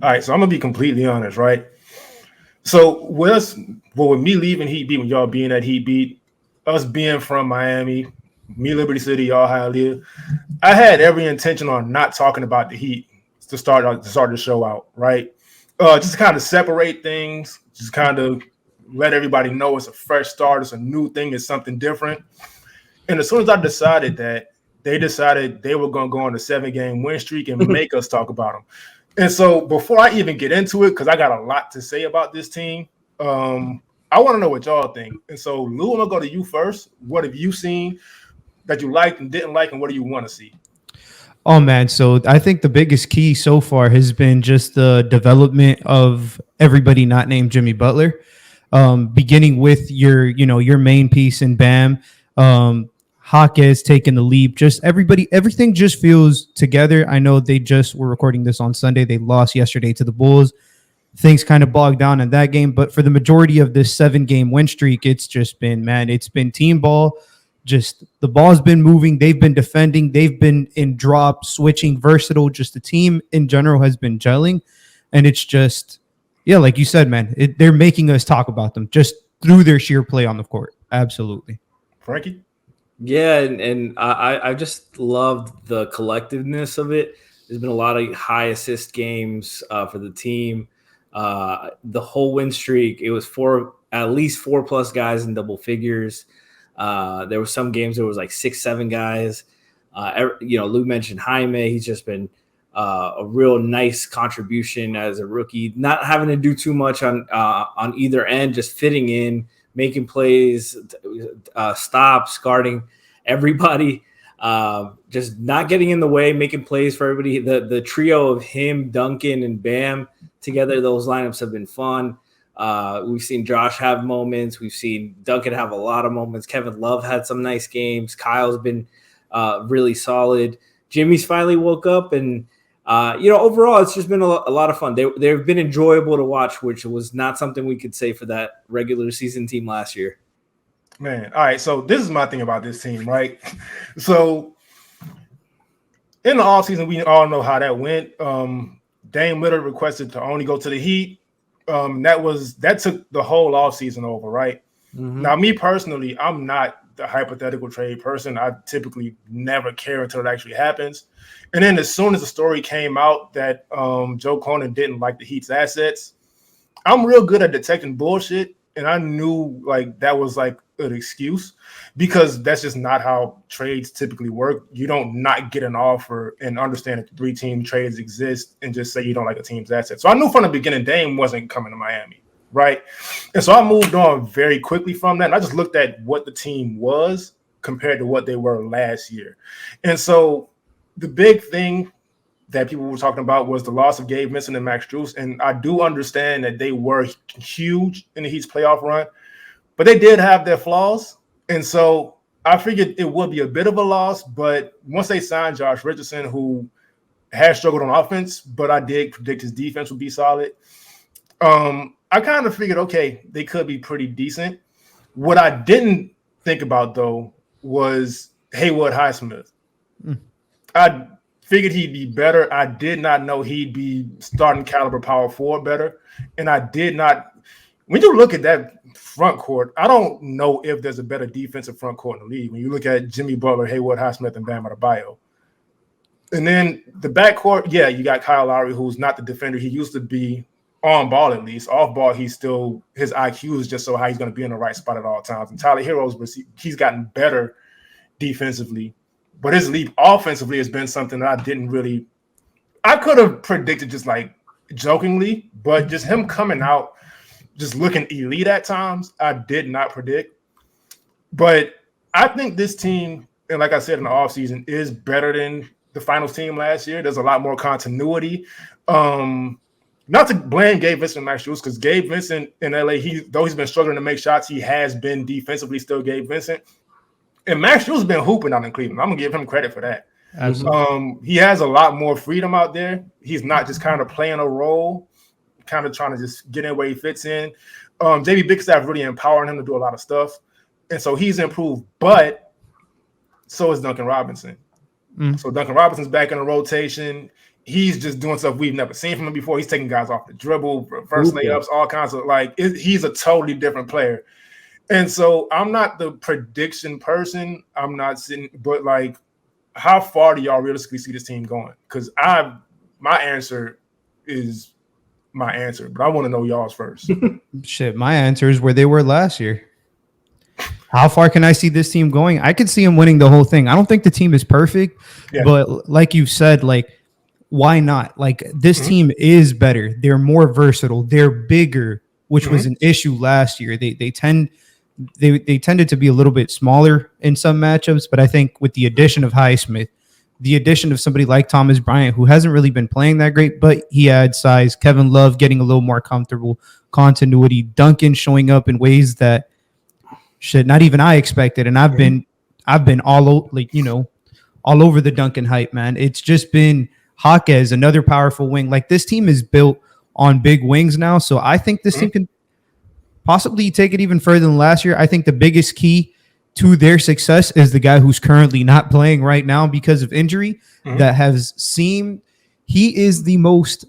All right, so I'm gonna be completely honest, right? So with me leaving Heat Beat, when y'all being at Heat Beat, us being from Miami, me Liberty City, y'all Hialeah, I had every intention on not talking about the Heat to start the show out, right? Just kind of separate things, just kind of let everybody know it's a fresh start, it's a new thing, it's something different. And as soon as I decided that, they decided they were going to go on a 7-game win streak and make us talk about them. And so before I even get into it, because I got a lot to say about this team, I want to know what y'all think. And so, Lou, I'm going to go to you first. What have you seen that you liked and didn't like, and what do you want to see? Oh man, so I think the biggest key so far has been just the development of everybody not named Jimmy Butler. Beginning with your main piece in Bam, Hawk has taken the leap. Just everything just feels together. I know they just were recording this on Sunday. They lost yesterday to the Bulls. Things kind of bogged down in that game, but for the majority of this 7-game win streak, it's been team ball. Just the ball's been moving. They've been defending. They've been in drop, switching, versatile. Just the team in general has been gelling. And it's just, yeah, like you said, man, they're making us talk about them just through their sheer play on the court. Absolutely. Frankie? Yeah, and I just loved the collectiveness of it. There's been a lot of high assist games for the team. The whole win streak, it was at least 4+ guys in double figures. There were some games there was like 6-7 guys. Lou mentioned Jaime. He's just been a real nice contribution as a rookie, not having to do too much on either end, just fitting in, making plays, stops, guarding everybody, just not getting in the way, making plays for everybody. The trio of him, Duncan, and Bam together, those lineups have been fun. We've seen Josh have moments. We've seen Duncan have a lot of moments. Kevin Love had some nice games. Kyle's been really solid. Jimmy's finally woke up, and overall, it's just been a lot of fun. They've been enjoyable to watch, which was not something we could say for that regular season team last year. Man, all right. So this is my thing about this team, right? So in the offseason, we all know how that went. Dame Lillard requested to only go to the Heat. That took the whole offseason over, right? Mm-hmm. Now, me personally, I'm not the hypothetical trade person. I typically never care until it actually happens. And then as soon as the story came out that Joe Cronin didn't like the Heat's assets, I'm real good at detecting bullshit. And I knew like that was like an excuse because that's just not how trades typically work. You don't not get an offer and understand that 3-team trades exist and just say you don't like a team's assets. So I knew from the beginning Dame wasn't coming to Miami, right? And so I moved on very quickly from that. And I just looked at what the team was compared to what they were last year. And so the big thing that people were talking about was the loss of Gabe Vincent and Max Strus. And I do understand that they were huge in the Heat's playoff run, but they did have their flaws. And so I figured it would be a bit of a loss, but once they signed Josh Richardson, who has struggled on offense, but I did predict his defense would be solid. I kind of figured, okay, they could be pretty decent. What I didn't think about, though, was Haywood Highsmith. I figured he'd be better. I did not know he'd be starting caliber power forward better. And I did not – when you look at that front court, I don't know if there's a better defensive front court in the league. When you look at Jimmy Butler, Haywood Highsmith, and Bam Adebayo. And then the backcourt, yeah, you got Kyle Lowry, who's not the defender he used to be on ball at least. Off ball, his IQ is just so high he's going to be in the right spot at all times. And Tyler Hero's he's gotten better defensively. But his leap offensively has been something that I could have predicted just like jokingly, but just him coming out, just looking elite at times, I did not predict. But I think this team, and like I said in the offseason, is better than the finals team last year. There's a lot more continuity. Not to blame Gabe Vincent and Max Strus, because Gabe Vincent in LA, though he's been struggling to make shots, he has been defensively still Gabe Vincent. And Max Strus has been hooping out in Cleveland. I'm going to give him credit for that. Absolutely. He has a lot more freedom out there. He's not just kind of playing a role, kind of trying to just get in where he fits in. JB Bigstaff really empowering him to do a lot of stuff. And so he's improved, but so is Duncan Robinson. So Duncan Robinson's back in the rotation. he's just doing stuff we've never seen from him before. He's taking guys off the dribble, reverse layups, all kinds of he's a totally different player. And so I'm not the prediction person. I'm not sitting, but like, how far do y'all realistically see this team going? Because my answer is my answer, but I want to know y'all's first. Shit, my answer is where they were last year. How far can I see this team going? I could see them winning the whole thing. I don't think the team is perfect, but like you've said, like, why not? Like, this team is better. They're more versatile. They're bigger, which was an issue last year. They tended to be a little bit smaller in some matchups, but I think with the addition of Highsmith, the addition of somebody like Thomas Bryant, who hasn't really been playing that great, but he adds size. Kevin Love getting a little more comfortable, continuity. Duncan showing up in ways that not even I expected, and I've been all over the Duncan hype, man. It's just been Jaquez, another powerful wing. Like, this team is built on big wings now, so I think this team can possibly take it even further than last year. I think the biggest key to their success is the guy who's currently not playing right now because of injury that has seemed he is the most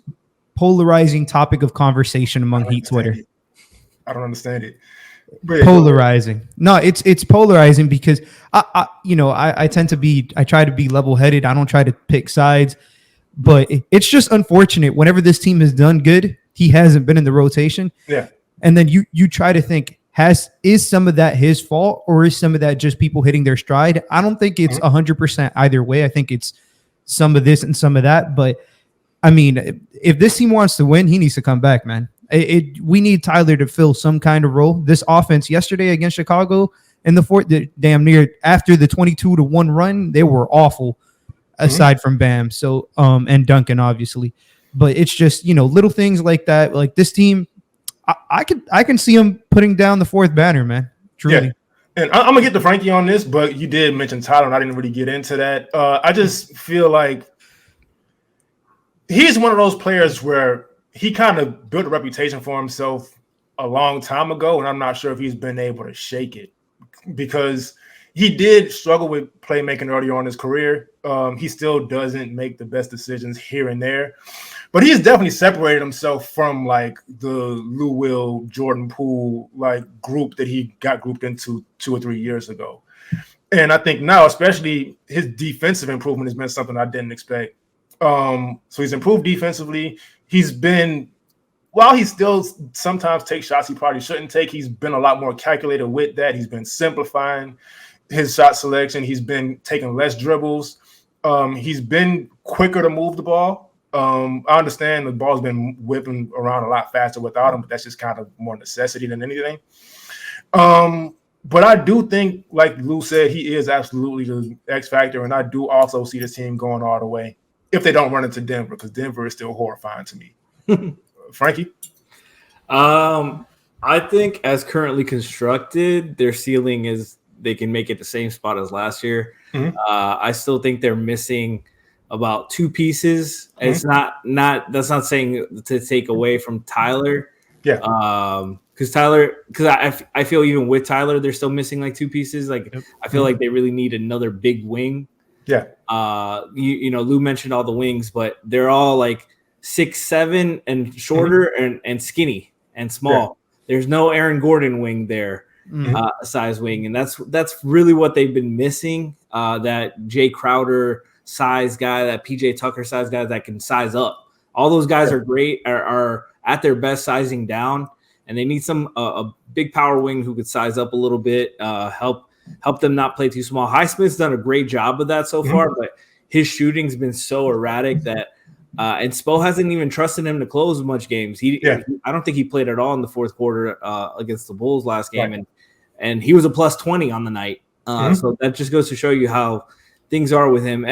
polarizing topic of conversation among Heat Twitter. I don't understand it. Polarizing. No, it's polarizing because I tend to be, I try to be level-headed. I don't try to pick sides, but it's just unfortunate whenever this team has done good, he hasn't been in the rotation. Yeah. And then you try to think, is some of that his fault, or is some of that just people hitting their stride? I don't think it's 100% either way. I think it's some of this and some of that. But I mean, if this team wants to win, he needs to come back, man. We need Tyler to fill some kind of role. This offense yesterday against Chicago in the fourth, damn near after the 22-1 run, they were awful. Aside from Bam, so and Duncan obviously, but it's just little things like that. Like, this team, I can see him putting down the fourth banner, man. Truly. Yeah. And I'm gonna get to Frankie on this, but you did mention Tyler, and I didn't really get into that. I just feel like he's one of those players where he kind of built a reputation for himself a long time ago, and I'm not sure if he's been able to shake it, because he did struggle with playmaking earlier on in his career. He still doesn't make the best decisions here and there. But he's definitely separated himself from like the Lou Will, Jordan Poole group that he got grouped into 2 or 3 years ago. And I think now, especially, his defensive improvement has been something I didn't expect. So he's improved defensively. He's been, while he still sometimes takes shots he probably shouldn't take, he's been a lot more calculated with that. He's been simplifying his shot selection. He's been taking less dribbles. He's been quicker to move the ball. I understand the ball's been whipping around a lot faster without him, but that's just kind of more necessity than anything. But I do think, like Lou said, he is absolutely the X factor, and I do also see this team going all the way if they don't run into Denver, because Denver is still horrifying to me. Frankie? I think as currently constructed, their ceiling is they can make it the same spot as last year. I still think they're missing about 2 pieces. It's not that's not saying to take away from Tyler. Yeah. Because I feel even with Tyler, they're still missing like 2 pieces. Like, I feel like they really need another big wing. Yeah. Lou mentioned all the wings, but they're all like 6'7" and shorter and skinny and small. Yeah. There's no Aaron Gordon wing there, size wing, and that's really what they've been missing. That Jay Crowder size guy, that PJ Tucker size guy that can size up. All those guys are great, are at their best sizing down, and they need a big power wing who could size up a little bit, help them not play too small. Highsmith's done a great job of that so far, but his shooting's been so erratic that and Spo hasn't even trusted him to close much games. I don't think he played at all in the fourth quarter against the Bulls last game, and he was a plus 20 on the night. So that just goes to show you how things are with him.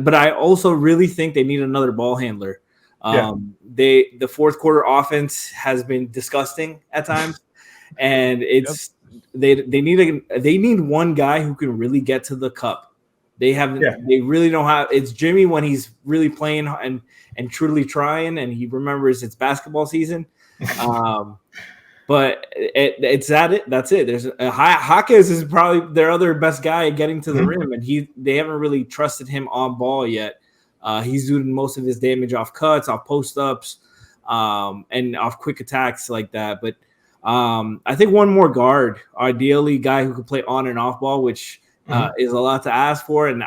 But I also really think they need another ball handler. The fourth quarter offense has been disgusting at times, and it's they need one guy who can really get to the cup. They really don't have. It's Jimmy when he's really playing and truly trying, and he remembers it's basketball season. But it's that that's it. There's Jaquez is probably their other best guy getting to the rim, and they haven't really trusted him on ball yet. He's doing most of his damage off cuts, off post ups, and off quick attacks like that. But I think one more guard, ideally, guy who could play on and off ball, which is a lot to ask for. And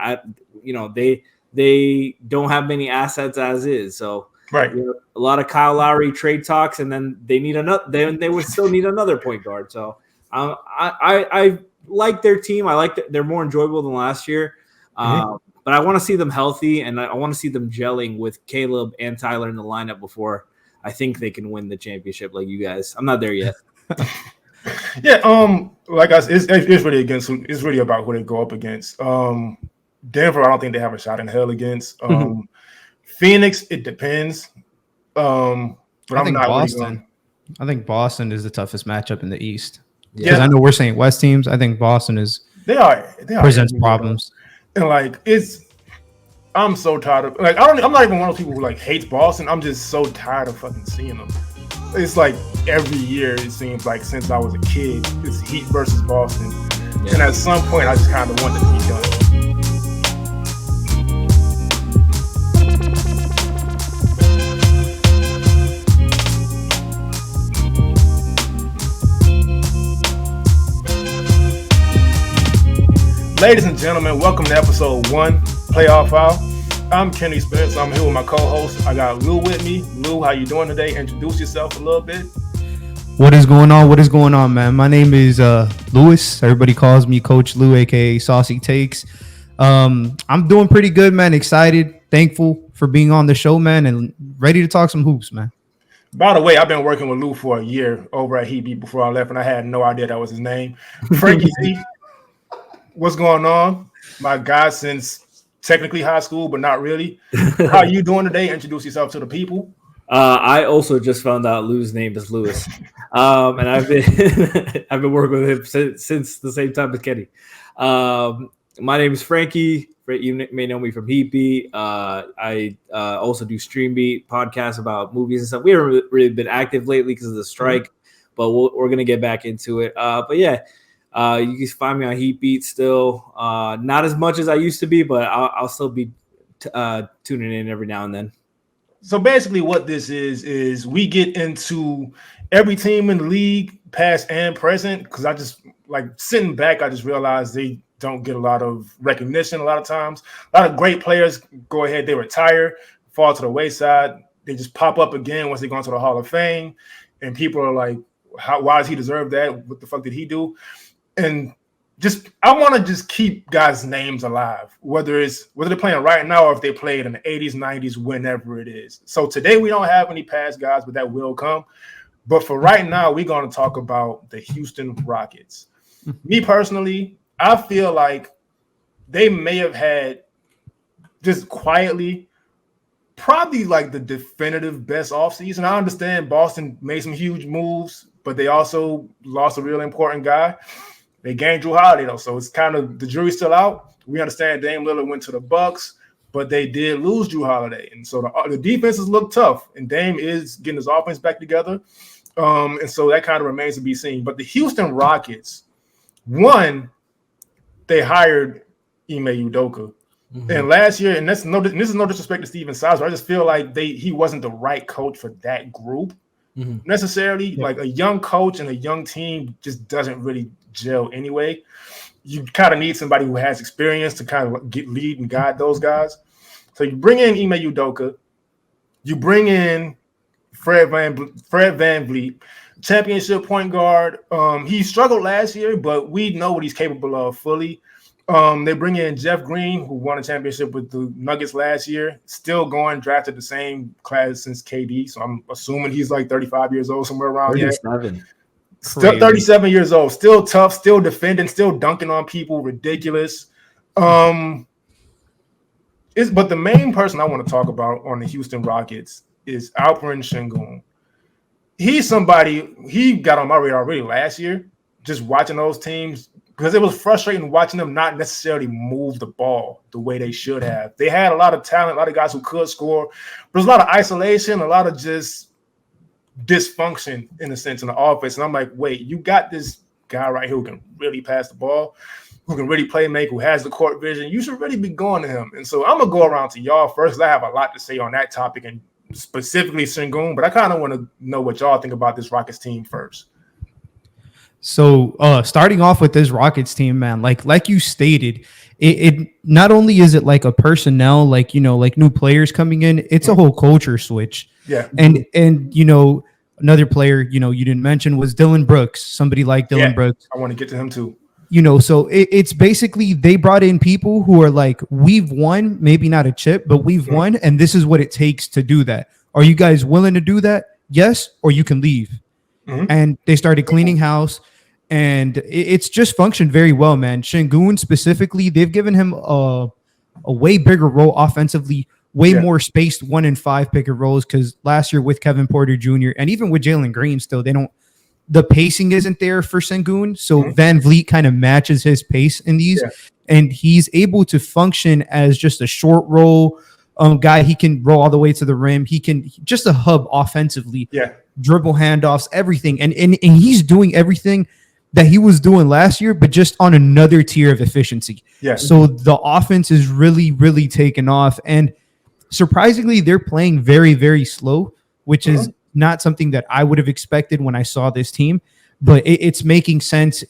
they don't have many assets as is. So right, a lot of Kyle Lowry trade talks, and then they need another. They would still need another point guard. So I like their team. I like that they're more enjoyable than last year. But I want to see them healthy, and I want to see them gelling with Caleb and Tyler in the lineup before I think they can win the championship like you guys. I'm not there yet. Yeah, like I said, it's really about who they go up against. Denver, I don't think they have a shot in hell against. Phoenix, it depends. But I think not Boston. Really I think Boston is the toughest matchup in the East. Yeah, Because I know we're saying West teams. I think Boston presents problems. And like I'm so tired of I'm not even one of those people who like hates Boston. I'm just so tired of fucking seeing them. It's like every year it seems like since I was a kid, it's Heat versus Boston. Yeah. And at some point I just kind of want it to be done. Ladies and gentlemen, welcome to episode 1, Playoff Foul. I'm Kenny Spence. I'm here with my co-host. I got Lou with me. Lou, how you doing today? Introduce yourself a little bit. What is going on? What is going on, man? My name is Louis. Everybody calls me Coach Lou, aka Saucy Takes. I'm doing pretty good, man. Excited, thankful for being on the show, man, and ready to talk some hoops, man. By the way, I've been working with Lou for a year over at Heat Beat before I left, and I had no idea that was his name. Frankie Z. What's going on? My guy since technically high school, but not really. How are you doing today? Introduce yourself to the people. I also just found out Lou's name is Louis, and I've been working with him since the same time as Kenny. My name is Frankie. You may know me from Heat Beat. I also do Stream Beat podcasts about movies and stuff. We haven't really been active lately because of the strike, but we're gonna get back into it. But yeah. You can find me on Heat Beat still. Not as much as I used to be, but I'll still be tuning in every now and then. So basically what this is we get into every team in the league, past and present, because I just like sitting back, I just realized they don't get a lot of recognition a lot of times. A lot of great players go ahead, they retire, fall to the wayside. They just pop up again once they go into the Hall of Fame. And people are like, why does he deserve that? What the fuck did he do? And I want to just keep guys' names alive, whether they're playing right now or if they played in the 80s, 90s, whenever it is. So today we don't have any past guys, but that will come. But for right now, we're going to talk about the Houston Rockets. Me personally, I feel like they may have had just quietly probably like the definitive best offseason. I understand Boston made some huge moves, but they also lost a really important guy. They gained Drew Holiday, though, so it's kind of the jury's still out. We understand Dame Lillard went to the Bucks, but they did lose Drew Holiday, and so the defenses look tough. And Dame is getting his offense back together, and so that kind of remains to be seen. But the Houston Rockets, one, they hired Ime Udoka, and last year, and this is no disrespect to Steven Sizer, I just feel like he wasn't the right coach for that group necessarily. Yeah. Like a young coach and a young team just doesn't really gel anyway. You kind of need somebody who has experience to kind of lead and guide those guys. So you bring in Ime Udoka, you bring in Fred VanVleet, championship point guard. He struggled last year, but we know what he's capable of fully. They bring in Jeff Green, who won a championship with the Nuggets last year, still going, drafted the same class since KD. So I'm assuming he's like 35 years old, somewhere around there. 37. Still 37 years old, still tough, still defending, still dunking on people, ridiculous. But the main person I want to talk about on the Houston Rockets is Alperen Sengun. He's somebody, he got on my radar already last year, just watching those teams, because it was frustrating watching them not necessarily move the ball the way they should have. They had a lot of talent, a lot of guys who could score, but there's a lot of isolation, a lot of just dysfunction in a sense in the offense. And I'm like, wait, you got this guy right here who can really pass the ball. who can really play make, who has the court vision, you should really be going to him. And so I'm going to go around to y'all first, because I have a lot to say on that topic and specifically Sengun, but I kind of want to know what y'all think about this Rockets team first. So starting off with this Rockets team, man, like you stated, it not only is it like a personnel, like, you know, like new players coming in, it's a whole culture switch. Yeah. And you know, another player, you know, you didn't mention was Dylan Brooks, somebody like Dylan Brooks. I want to get to him too. You know, so it's basically they brought in people who are like, we've won, maybe not a chip, but we've won, and this is what it takes to do that. Are you guys willing to do that? Yes, or you can leave. And they started cleaning house, and it's just functioned very well, man. Sengun specifically, they've given him a way bigger role offensively, way more spaced 1 and 5 pick and rolls, because last year with Kevin Porter Jr. and even with Jalen Green, still the pacing isn't there for Sengun. So Van Vliet kind of matches his pace in these, and he's able to function as just a short roll guy. He can roll all the way to the rim. He can just a hub offensively, dribble handoffs, everything. And he's doing everything that he was doing last year, but just on another tier of efficiency. So the offense is really, really taken off. And surprisingly, they're playing very, very slow, which is not something that I would have expected when I saw this team, but it's making sense.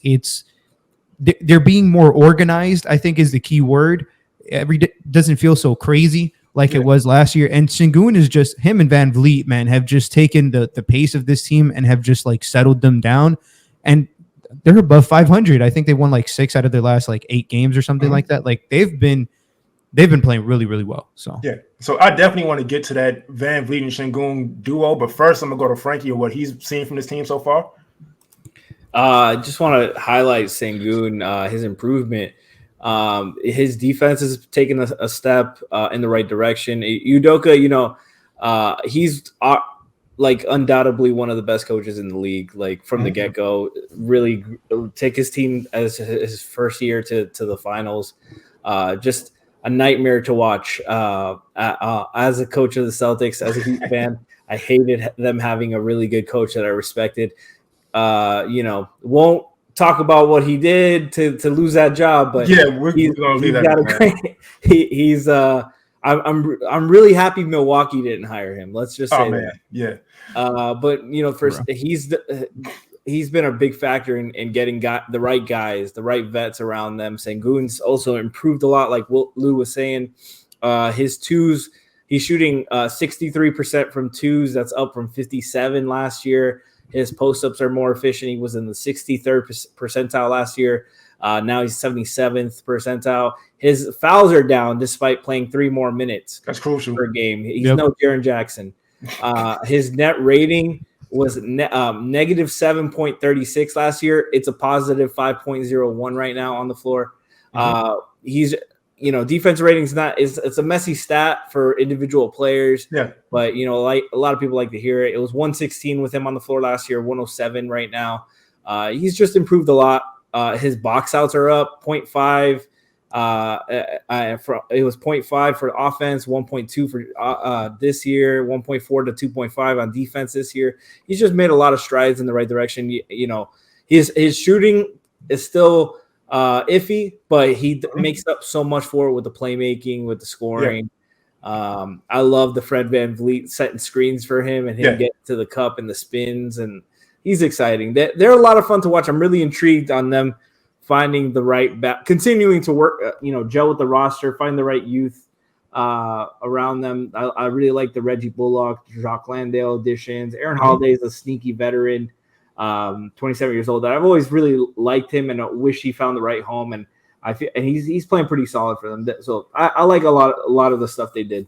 They're being more organized, I think, is the key word. Every day doesn't feel so crazy like it was last year. And Sengun is just, him and Van Vliet, man, have just taken the pace of this team and have just like settled them down. And they're above 500. I think they won like 6 out of their last like 8 games or something like that. Like they've been playing really, really well. So so I definitely want to get to that Van Vliet and Sengun duo, but first I'm gonna go to Frankie and what he's seen from this team so far. I just want to highlight Sengun, his improvement. His defense has taken a step in the right direction. Udoka, you know, he's like undoubtedly one of the best coaches in the league, like from the get-go. Really take his team as his first year to the finals. Just a nightmare to watch. As a coach of the Celtics, as a Heat fan, I hated them having a really good coach that I respected. You know, won't talk about what he did to lose that job, but we're gonna leave that. I'm really happy Milwaukee didn't hire him. Let's just say that. But you know, first he's been a big factor in getting the right guys, the right vets around them. Sengun's also improved a lot, like Lou was saying. His twos, he's shooting 63% from twos. That's up from 57 last year. His post-ups are more efficient. He was in the 63rd percentile last year. Now he's 77th percentile. His fouls are down despite playing 3 more minutes. That's crucial per game. He's no Jaren Jackson. His net rating was negative 7.36 last year. It's a positive 5.01 right now on the floor. He's, you know, defense ratings it's a messy stat for individual players. But you know, like a lot of people like to hear it. It was 116 with him on the floor last year, 107 right now. He's just improved a lot. His box outs are up 0.5. It was 0.5 for offense, 1.2 for this year, 1.4 to 2.5 on defense this year. He's just made a lot of strides in the right direction. You know, his shooting is still iffy, but he makes up so much for it with the playmaking, with the scoring. I love the Fred VanVleet setting screens for him and him getting to the cup and the spins, and he's exciting. They're a lot of fun to watch. I'm really intrigued on them finding the right continuing to work, gel with the roster, find the right youth around them. I really like the Reggie Bullock, Jacques Landale additions. Aaron Holiday is a sneaky veteran, 27 years old. I've always really liked him and wish he found the right home. And I feel, and he's playing pretty solid for them. So I like a lot of the stuff they did.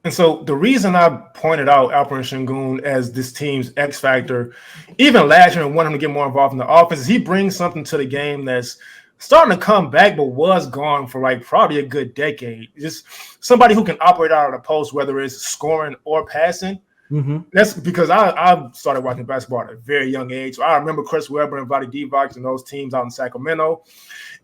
And so the reason I pointed out Alperen Sengun as this team's X factor, even last year, and wanted him to get more involved in the offense, is he brings something to the game that's starting to come back, but was gone for like probably a good decade. Just somebody who can operate out of the post, whether it's scoring or passing. That's because I started watching basketball at a very young age. So I remember Chris Webber and Vlade Divac and those teams out in Sacramento.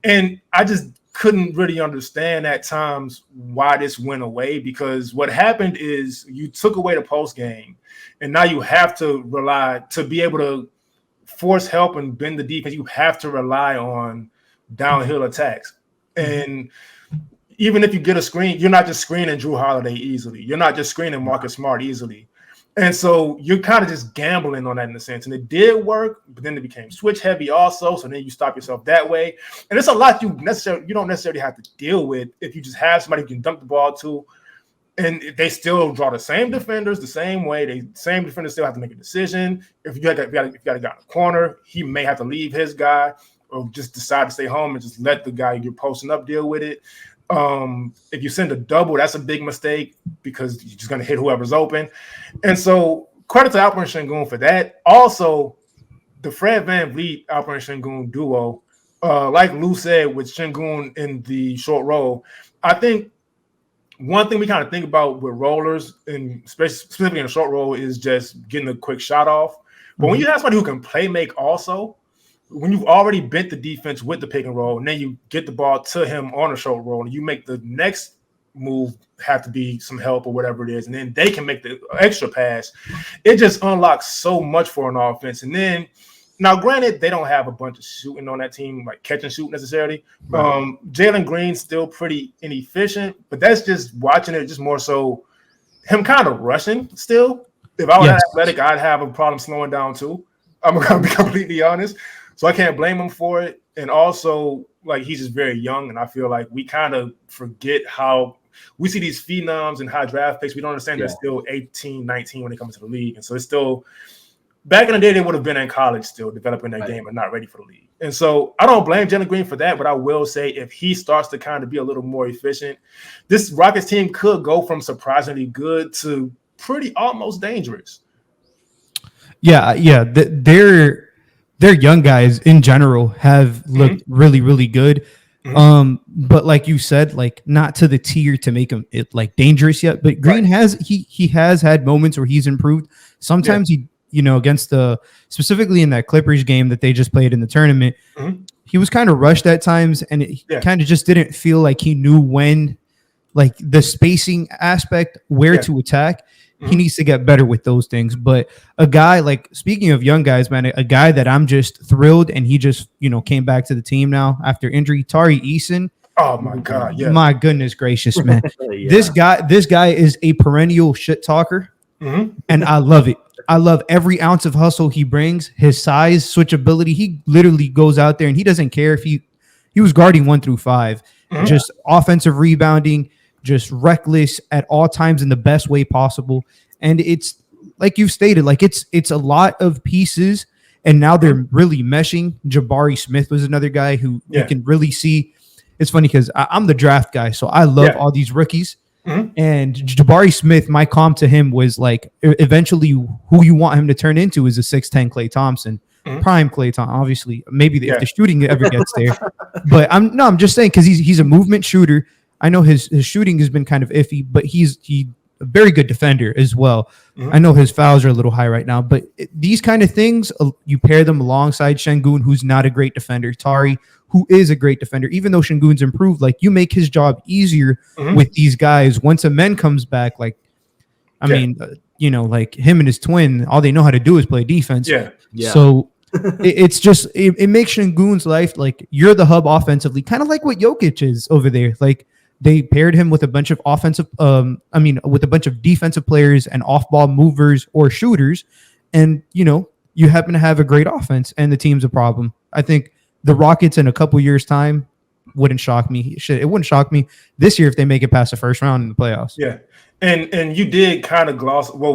And I just couldn't really understand at times why this went away, because what happened is you took away the post game, and now you have to rely to be able to force help and bend the defense. You have to rely on downhill attacks. And even if you get a screen, you're not just screening Drew Holiday easily. You're not just screening Marcus Smart easily. And so you're kind of just gambling on that in a sense. And it did work, but then it became switch heavy also. So then you stop yourself that way. And it's a lot you don't necessarily have to deal with if you just have somebody who can dump the ball to. And they still draw the same defenders the same way. The same defenders still have to make a decision. If you got a guy in the corner, he may have to leave his guy or just decide to stay home and just let the guy you're posting up deal with it. If you send a double, that's a big mistake because you're just going to hit whoever's open. And so credit to Alperen Şengün for that. Also, the Fred VanVleet Alperen Şengün duo, like Lou said with Şengün in the short roll, I think one thing we kind of think about with rollers, and specifically in a short roll, is just getting a quick shot off. But when you have somebody who can play make also, when you've already bent the defense with the pick and roll, and then you get the ball to him on a short roll, and you make the next move have to be some help or whatever it is, and then they can make the extra pass, it just unlocks so much for an offense. And then, now granted, they don't have a bunch of shooting on that team, like catch and shoot necessarily. Right. Jalen Green's still pretty inefficient, but that's just watching it, just more so him kind of rushing still. If I was athletic, I'd have a problem slowing down too. I'm going to be completely honest. So I can't blame him for it. And also, like, he's just very young, and I feel like we kind of forget how we see these phenoms and high draft picks. We don't understand they're still 18, 19 when they come into the league. And so it's still – back in the day, they would have been in college still developing their game and not ready for the league. And so I don't blame Jalen Green for that, but I will say if he starts to kind of be a little more efficient, this Rockets team could go from surprisingly good to pretty almost dangerous. Yeah. Their young guys in general have looked really, really good. But like you said, like not to the tier to make him like dangerous yet. But Green has had moments where he's improved. Sometimes he, against specifically in that Clippers game that they just played in the tournament, he was kind of rushed at times, and it kind of just didn't feel like he knew when, like the spacing aspect, where to attack. He needs to get better with those things. But a guy like, speaking of young guys, man, a guy that I'm just thrilled, and he just, came back to the team now after injury, Tari Eason. Oh my God. Yeah. My goodness gracious, man. This guy is a perennial shit talker. And I love it. I love every ounce of hustle he brings, his size, switchability. He literally goes out there and he doesn't care if he was guarding 1 through 5, just offensive rebounding, just reckless at all times in the best way possible. And it's like you've stated, like it's a lot of pieces, and now they're really meshing. Jabari Smith was another guy who you can really see. It's funny because I'm the draft guy, so I love all these rookies. And Jabari Smith, my comp to him was like, eventually who you want him to turn into is a 6'10" Klay Thompson. Prime Klay Thompson, obviously. Maybe if the shooting ever gets there. But I'm just saying, because he's a movement shooter. I know his shooting has been kind of iffy, but he's a very good defender as well. I know his fouls are a little high right now, but these kind of things, you pair them alongside Şengün, who's not a great defender, Tari, who is a great defender. Even though Şengün's improved, like, you make his job easier with these guys. Once a man comes back, like, I mean, like him and his twin, all they know how to do is play defense. So it makes Şengün's life, like, you're the hub offensively, kind of like what Jokic is over there. Like, they paired him with a bunch of with a bunch of defensive players and off-ball movers or shooters, and you happen to have a great offense, and the team's a problem. I think the Rockets in a couple years' time wouldn't shock me. It wouldn't shock me this year if they make it past the first round in the playoffs. Yeah. And you did kind of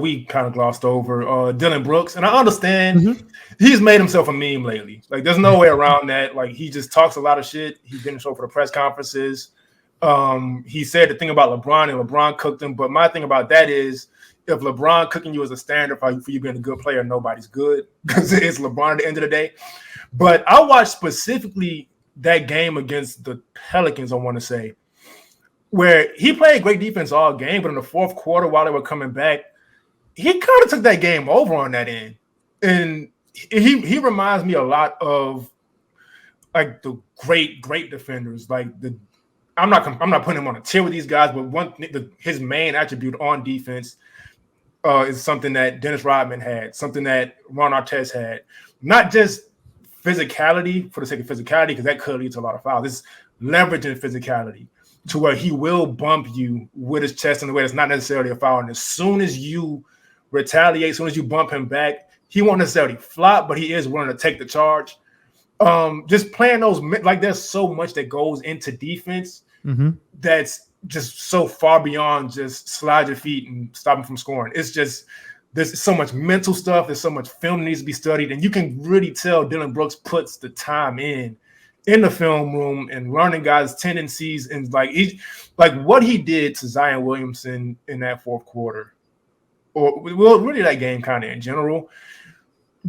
we kind of glossed over Dillon Brooks, and I understand he's made himself a meme lately. Like, there's no way around that. Like, he just talks a lot of shit. He didn't show for the press conferences. He said the thing about LeBron, and LeBron cooked him. But my thing about that is, if LeBron cooking you as a standard for you being a good player, nobody's good, because it's LeBron at the end of the day. But I watched specifically that game against the Pelicans, I want to say, where he played great defense all game, but in the fourth quarter, while they were coming back, he kind of took that game over on that end. And he reminds me a lot of, like, the great defenders. Like, I'm not putting him on a tier with these guys, but his main attribute on defense is something that Dennis Rodman had, something that Ron Artest had. Not just physicality for the sake of physicality, because that could lead to a lot of fouls. It's leveraging physicality to where he will bump you with his chest in a way that's not necessarily a foul. And as soon as you retaliate, as soon as you bump him back, he won't necessarily flop, but he is willing to take the charge. Just playing those, like there's so much that goes into defense that's just so far beyond just slide your feet and stop him from scoring. It's just, there's so much mental stuff. There's so much film that needs to be studied. And you can really tell Dillon Brooks puts the time in the film room and learning guys' tendencies. And like what he did to Zion Williamson in that fourth quarter, or well, really that game kind of in general,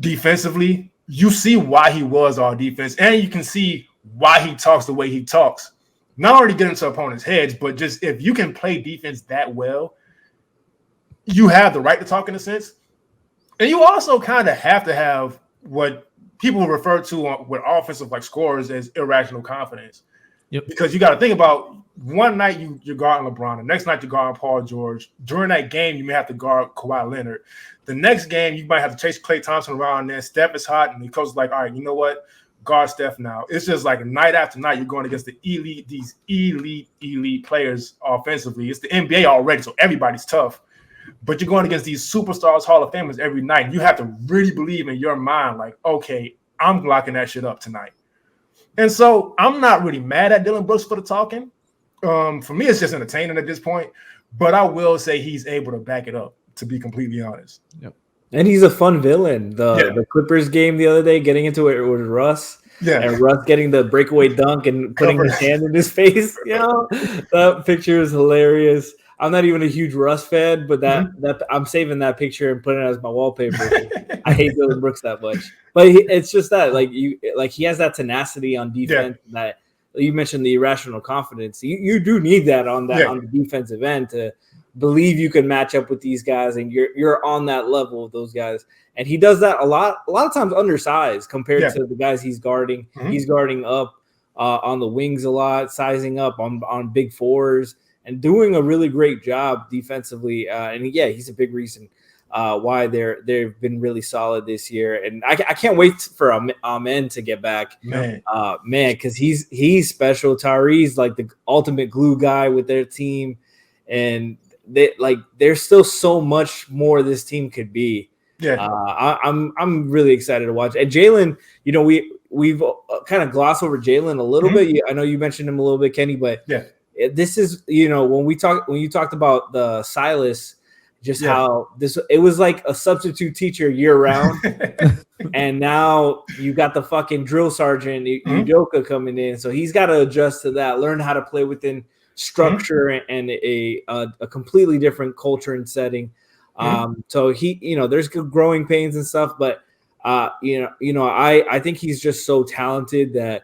defensively, you see why he was all defense. And you can see why he talks the way he talks. Not only get into opponents' heads, but just if you can play defense that well, you have the right to talk in a sense. And you also kind of have to have what people refer to with offensive like scorers as irrational confidence. Yep. Because you got to think about one night you're guarding LeBron, the next night you're guarding Paul George. During that game, you may have to guard Kawhi Leonard. The next game, you might have to chase Klay Thompson around there. Steph is hot, and the coach is like, all right, you know what? Guard Steph now. It's just like night after night, you're going against these elite players offensively. It's the NBA already, so everybody's tough. But you're going against these superstars, Hall of Famers every night. You have to really believe in your mind, like, okay, I'm locking that shit up tonight. And so I'm not really mad at Dillon Brooks for the talking. For me, it's just entertaining at this point. But I will say he's able to back it up, to be completely honest. Yep. And he's a fun villain. The Clippers game the other day, getting into it with Russ. Yeah. And Russ getting the breakaway dunk and putting his hand in his face. You know, that picture is hilarious. I'm not even a huge Russ fan, but that I'm saving that picture and putting it as my wallpaper. I hate Dillon Brooks that much, but it's just that he has that tenacity on defense. Yeah. That you mentioned, the irrational confidence. You do need that on the defensive end to believe you can match up with these guys, and you're on that level with those guys. And he does that a lot of times undersized compared to the guys he's guarding. Mm-hmm. He's guarding up on the wings a lot, sizing up on big fours, and doing a really great job defensively. And he's a big reason why they've been really solid this year. And I can't wait for Amen to get back, man, because he's special. Tyrese, like the ultimate glue guy with their team, and there's still so much more this team could be. Yeah, I'm really excited to watch. And Jalen, you know, we've kind of glossed over Jalen a little bit. I know you mentioned him a little bit, Kenny, but this is, you know, when you talked about the Silas, how it was like a substitute teacher year round, and now you got the fucking drill sergeant Udoka coming in, so he's got to adjust to that, learn how to play within structure and a completely different culture and setting. So he, you know, there's growing pains and stuff, but I think he's just so talented that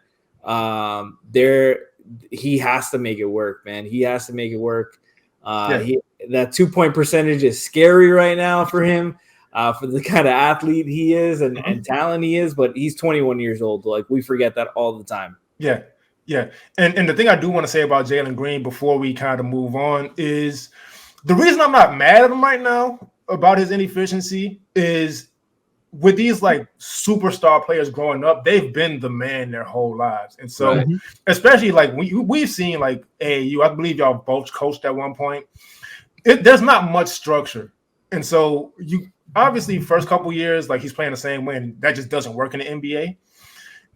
he has to make it work, man. He has to make it work. That 2-point percentage is scary right now for him, for the kind of athlete he is and talent he is, but he's 21 years old. Like, we forget that all the time. Yeah. Yeah. And the thing I do want to say about Jalen Green before we kind of move on is the reason I'm not mad at him right now about his inefficiency is with these like superstar players growing up, they've been the man their whole lives. And so especially like we've seen like AAU, I believe y'all both coached at one point. There's not much structure. And so you obviously first couple years, like he's playing the same way, and that just doesn't work in the NBA.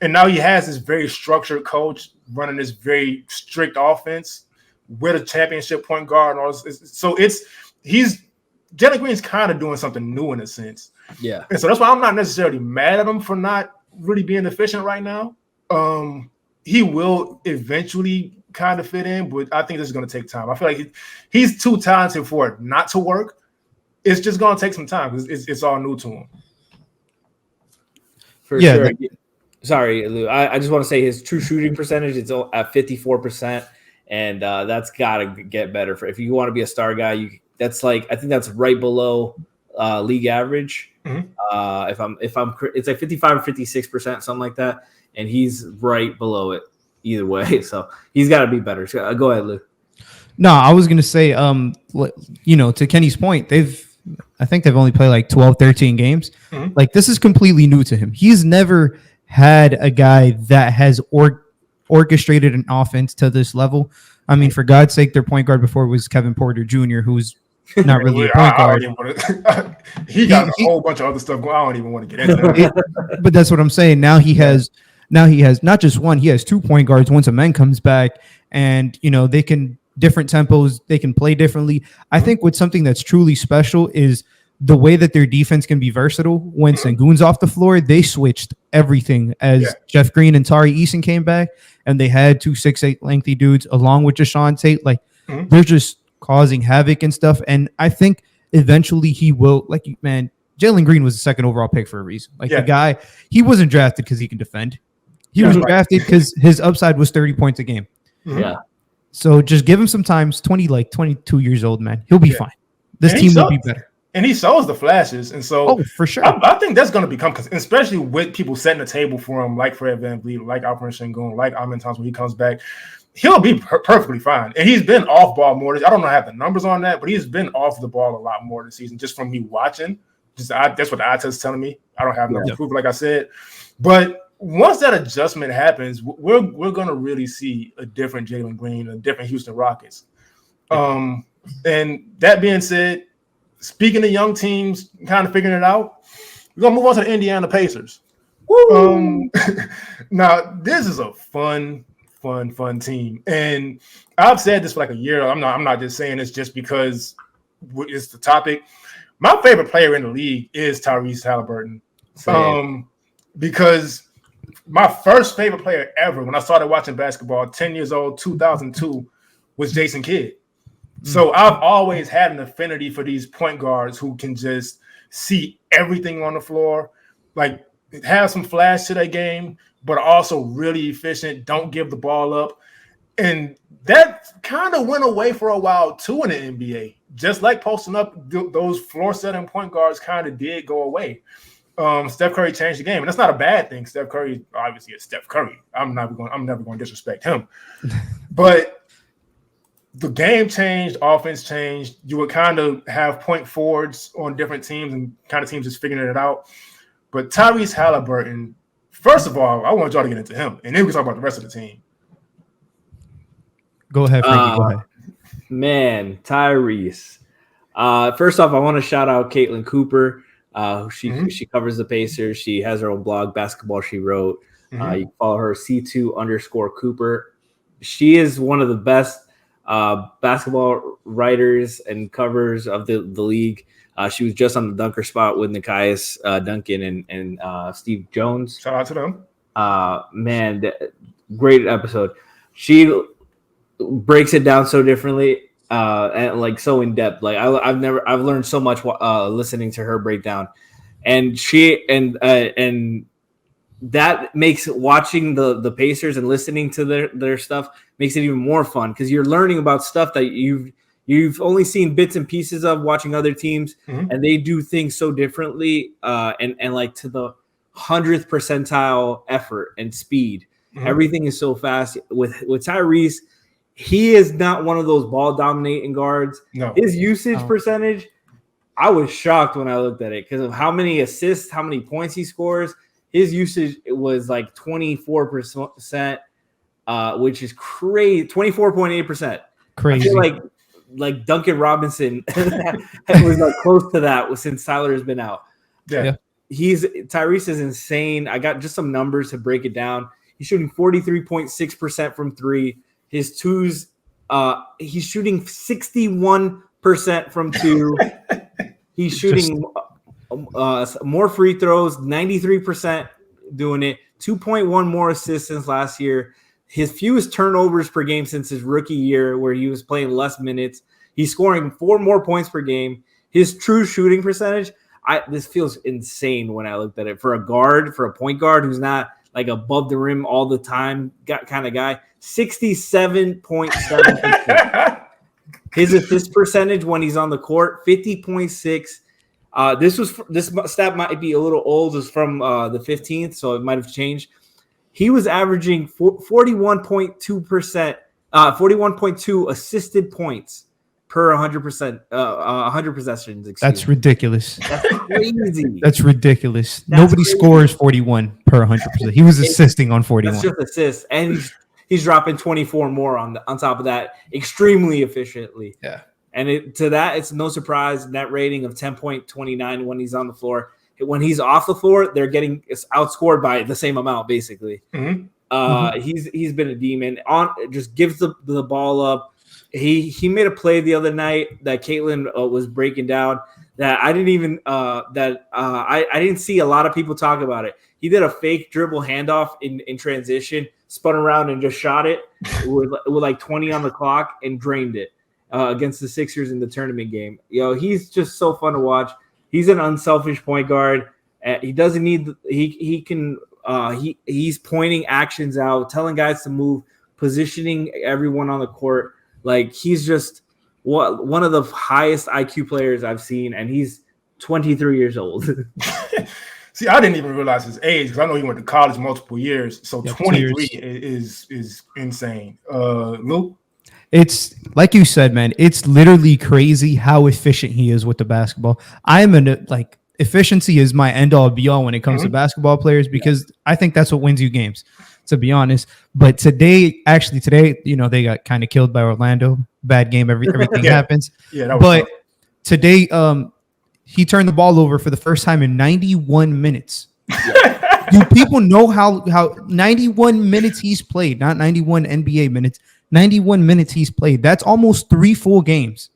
And now he has this very structured coach running this very strict offense with a championship point guard and all this. So Jalen Green's kind of doing something new in a sense. Yeah. And so that's why I'm not necessarily mad at him for not really being efficient right now. He will eventually kind of fit in, but I think this is going to take time. I feel like he's too talented for it not to work. It's just going to take some time because it's all new to him. For sure. Sorry, Lou. I just want to say his true shooting percentage is at 54%, and that's got to get better. If you want to be a star guy, I think that's right below league average. If I'm, it's like 55 or 56%, something like that, and he's right below it either way. So he's got to be better. So, go ahead, Lou. No, I was gonna say, to Kenny's point, I think they've only played like 12, 13 games. Like, this is completely new to him. He's never had a guy that has orchestrated an offense to this level. I mean, for God's sake, their point guard before was Kevin Porter Jr., who's not really a point guard. He got a whole bunch of other stuff going. I don't even want to get into that. But that's what I'm saying. Now he has not just one, he has 2 point guards once a man comes back, and they can different tempos, they can play differently. I think what's something that's truly special is the way that their defense can be versatile. When Sengun's off the floor, they switched everything as Jeff Green and Tari Eason came back, and they had 2 6'8" lengthy dudes along with Jashawn Tate. Like they're just causing havoc and stuff. And I think eventually he will, Jalen Green was the 2nd overall pick for a reason. The guy, he wasn't drafted because he can defend. He was drafted because his upside was 30 points a game. Yeah. So just give him some time. He's 22 years old, man. He'll be fine. This team will be better. And he shows the flashes. And so for sure. I think that's going to become, especially with people setting the table for him, like Fred VanVleet, like Alperen Sengun, like Amin Thompson when he comes back. He'll be perfectly fine. And he's been off ball more. I don't know how to have the numbers on that, but he's been off the ball a lot more this season just from me watching. That's what the eye test is telling me. I don't have no proof, like I said. But once that adjustment happens, we're going to really see a different Jalen Green, a different Houston Rockets. And that being said, speaking of young teams kind of figuring it out, we're going to move on to the Indiana Pacers. Now, this is a fun team. And I've said this for like a year. I'm not just saying this just because it's the topic. My favorite player in the league is Tyrese Haliburton. Because my first favorite player ever when I started watching basketball, 10 years old, 2002, was Jason Kidd. So I've always had an affinity for these point guards who can just see everything on the floor, like have some flash to their game, but also really efficient, don't give the ball up. And that kind of went away for a while too in the NBA. Just like posting up, those floor-setting point guards kind of did go away. Steph Curry changed the game, and that's not a bad thing. Steph Curry obviously is Steph Curry. I'm never going to disrespect him. But the game changed, offense changed. You would kind of have point forwards on different teams and kind of teams just figuring it out. But Tyrese Haliburton, first of all, I want y'all to get into him, and then we can talk about the rest of the team. Go ahead, Frankie. Go ahead. Man, Tyrese. First off, I want to shout out Caitlin Cooper. She covers the Pacers. She has her own blog, Basketball She Wrote. You can follow her, C2_Cooper. She is one of the best basketball writers and covers of the league. She was just on the dunker spot with Nikias Duncan and Steve Jones. Shout out to them. Man, great episode. She breaks it down so differently and like so in depth. Like I've learned so much listening to her breakdown, and she and that makes watching the Pacers and listening to their stuff makes it even more fun because you're learning about stuff that you've only seen bits and pieces of watching other teams, and they do things so differently and like to the 100th percentile effort and speed. Everything is so fast with Tyrese. He is not one of those ball dominating guards. No. His usage percentage, I was shocked when I looked at it because of how many assists, how many points he scores. His usage was like 24%, which is crazy. 24.8%. Crazy. I feel like Duncan Robinson was like close to that since Tyler has been out. Yeah. Tyrese is insane. I got just some numbers to break it down. He's shooting 43.6% from three. His twos, he's shooting 61% from two. He's shooting more free throws, 93% doing it. 2.1 more assists since last year. His fewest turnovers per game since his rookie year, where he was playing less minutes. He's scoring 4 more points per game. His true shooting percentage, this feels insane when I looked at it. For a point guard who's not like above the rim all the time kind of guy, 67.7%. His assist percentage when he's on the court, 50.6. This stat might be a little old. It's from the 15th, so it might have changed. He was averaging 41.2%, 41.2 assisted points per 100%, 100 possessions. That's ridiculous. That's crazy. That's ridiculous. Nobody scores 41 per per 100%. He was assisting on 41. That's just assists, and he's dropping 24 more on top of that, extremely efficiently. Yeah. And it's no surprise net rating of 10.29 when he's on the floor. When he's off the floor, they're getting outscored by the same amount, basically. Mm-hmm. He's been a demon. Just gives the ball up. He made a play the other night that Caitlin was breaking down that I didn't even I didn't see a lot of people talk about it. He did a fake dribble handoff in transition, spun around and just shot it with like 20 on the clock and drained it against the Sixers in the tournament game. He's just so fun to watch. He's an unselfish point guard. He doesn't need he's pointing actions out, telling guys to move, positioning everyone on the court. Like, he's just one of the highest IQ players I've seen, and he's 23 years old. See, I didn't even realize his age because I know he went to college multiple years. So 23 is insane. Luke? It's like you said, man, it's literally crazy how efficient he is with the basketball. Efficiency is my end all be all when it comes to basketball players, because I think that's what wins you games, to be honest. But today, they got kind of killed by Orlando. Bad game. Everything happens. Yeah, that was but tough. Today, he turned the ball over for the first time in 91 minutes. Do people know how 91 minutes he's played? Not 91 NBA minutes. 91 minutes he's played. That's almost 3 full games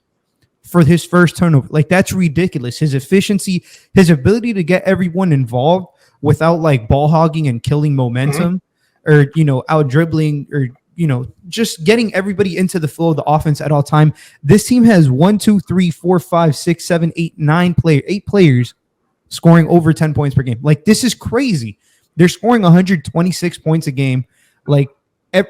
for his first turnover. Like, that's ridiculous. His efficiency, his ability to get everyone involved without like ball hogging and killing momentum or, out dribbling or, just getting everybody into the flow of the offense at all time. This team has 8 players scoring over 10 points per game. Like, this is crazy. They're scoring 126 points a game. Like,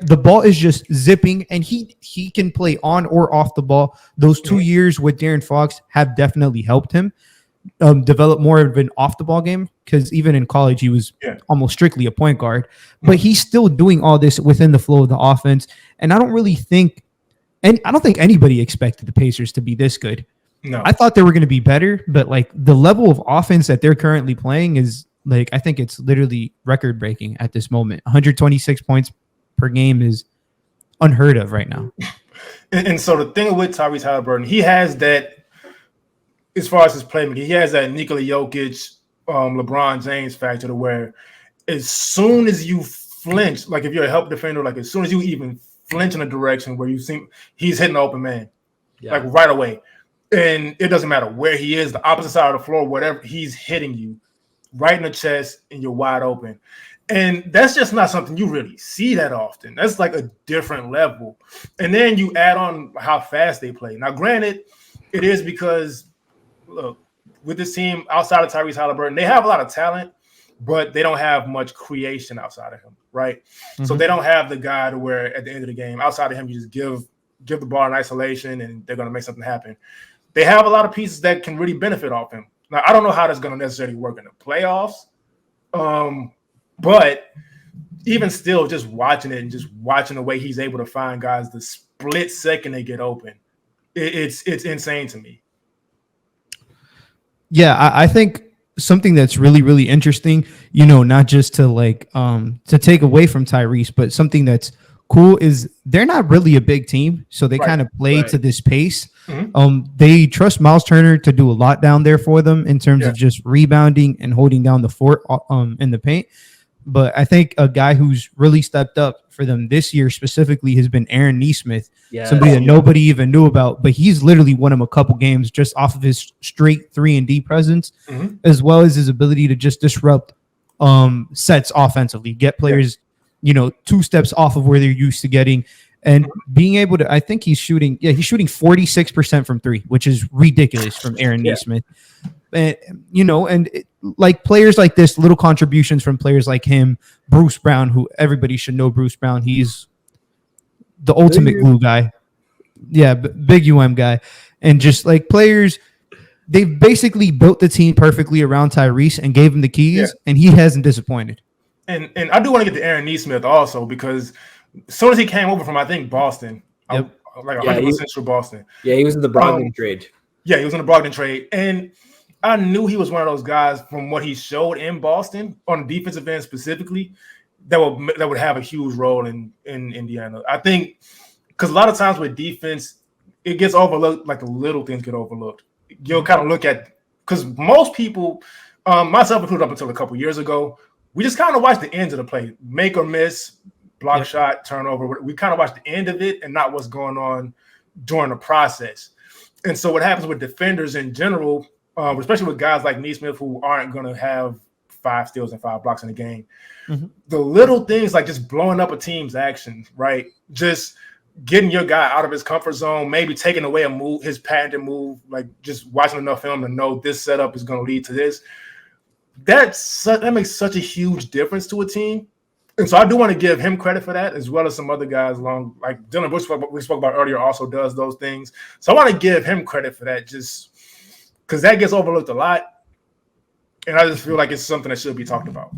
the ball is just zipping, and he can play on or off the ball. Those 2 years with De'Aaron Fox have definitely helped him develop more of an off the ball game, because even in college he was almost strictly a point guard. But he's still doing all this within the flow of the offense, and I don't think anybody expected the Pacers to be this good. No, I thought they were going to be better, but like the level of offense that they're currently playing is like, I think it's literally record breaking at this moment. 126 points per game is unheard of right now. And so the thing with Tyrese Haliburton, he has that, as far as his playmaking, he has that Nikola Jokic, LeBron James factor to where as soon as you flinch, like if you're a help defender, like as soon as you even flinch in a direction where you see he's hitting the open man, like right away. And it doesn't matter where he is, the opposite side of the floor, whatever, he's hitting you right in the chest and you're wide open. And that's just not something you really see that often. That's like a different level. And then you add on how fast they play. Now, granted, it is because, look, with this team outside of Tyrese Haliburton, they have a lot of talent, but they don't have much creation outside of him, right? So they don't have the guy to where at the end of the game, outside of him, you just give the ball in isolation and they're going to make something happen. They have a lot of pieces that can really benefit off him. Now, I don't know how that's going to necessarily work in the playoffs. But even still, just watching it and just watching the way he's able to find guys the split second they get open, it's insane to me. Yeah, I think something that's really, really interesting, not just to like to take away from Tyrese, but something that's cool is they're not really a big team, so they kind of play to this pace. They trust Miles Turner to do a lot down there for them in terms of just rebounding and holding down the fort in the paint. But I think a guy who's really stepped up for them this year specifically has been Aaron Nesmith, somebody that nobody even knew about. But he's literally won him a couple games just off of his straight 3-and-D presence, as well as his ability to just disrupt sets offensively, get players, 2 steps off of where they're used to getting, and being able to. I think he's shooting 46% from 3, which is ridiculous from Aaron Nesmith. And like players like this, little contributions from players like him, Bruce Brown, who everybody should know. Bruce Brown, he's the ultimate glue guy. Yeah, big guy, and just like players, they've basically built the team perfectly around Tyrese and gave him the keys, and he hasn't disappointed. And I do want to get to Aaron Nesmith also, because as soon as he came over from, I think, Boston, like 100% for Boston. Yeah, he was in the Brogdon trade. Yeah, he was in the Brogdon trade. And I knew he was one of those guys from what he showed in Boston on the defensive end specifically that would have a huge role in Indiana. I think because a lot of times with defense, it gets overlooked, like the little things get overlooked. You'll kind of look at, because most people, myself included up until a couple years ago, we just kind of watch the ends of the play, make or miss, block shot, turnover. We kind of watch the end of it and not what's going on during the process. And so what happens with defenders in general, especially with guys like Neesmith who aren't going to have 5 steals and 5 blocks in a game, the little things like just blowing up a team's action, right? Just getting your guy out of his comfort zone, maybe taking away a move, his patented move, like just watching enough film to know this setup is going to lead to this. That makes such a huge difference to a team. And so I do want to give him credit for that, as well as some other guys along, like Dylan Brooks, we spoke about earlier, also does those things. So I want to give him credit for that, just because that gets overlooked a lot. And I just feel like it's something that should be talked about.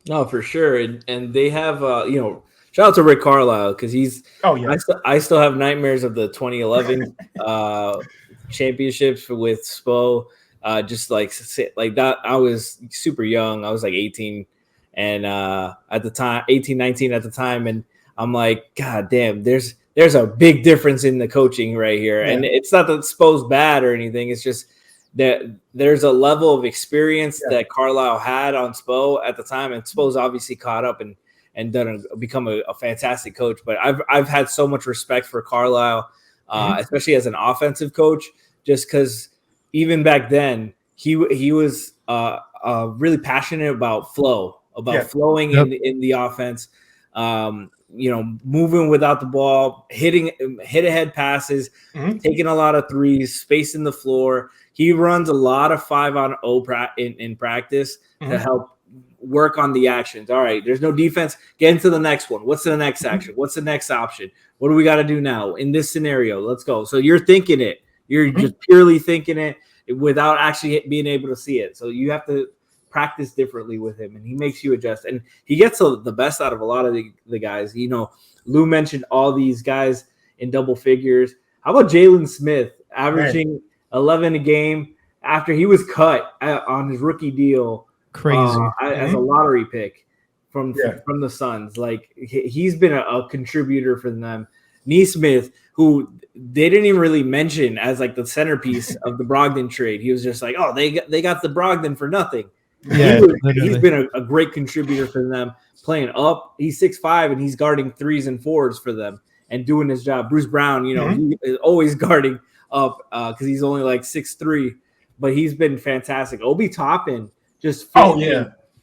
No, for sure. And they have, shout out to Rick Carlisle, because I still have nightmares of the 2011 championships with Spo. Just like that, I was super young. I was like 18 and at the time, 18, 19 at the time. And I'm like, God damn, there's a big difference in the coaching right here. Yeah. And it's not that Spo's bad or anything. It's just that there's a level of experience that Carlisle had on Spo at the time. And Spo's obviously caught up and become a fantastic coach. But I've had so much respect for Carlisle, especially as an offensive coach, just because even back then he was really passionate about flow, flowing in the offense, moving without the ball, hit ahead passes, taking a lot of threes, spacing the floor. He runs a lot of 5-on-0 in practice to help work on the actions. All right, there's no defense. Get into the next one. What's the next action? What's the next option? What do we got to do now in this scenario? Let's go. So you're thinking it. You're just purely thinking it without actually being able to see it. So you have to practice differently with him, and he makes you adjust. And he gets the best out of a lot of the guys. Lou mentioned all these guys in double figures. How about Jalen Smith averaging 11 a game after he was cut on his rookie deal? Crazy. As a lottery pick from the Suns. Like he's been a contributor for them. Neesmith, who they didn't even really mention as like the centerpiece of the Brogdon trade. He was just like, oh, they got the Brogdon for nothing. Yeah, he's been a great contributor for them, playing up. He's 6'5", and he's guarding 3s and 4s for them and doing his job. Bruce Brown, he is always guarding up because he's only like 6'3", but he's been fantastic. Obi Toppin just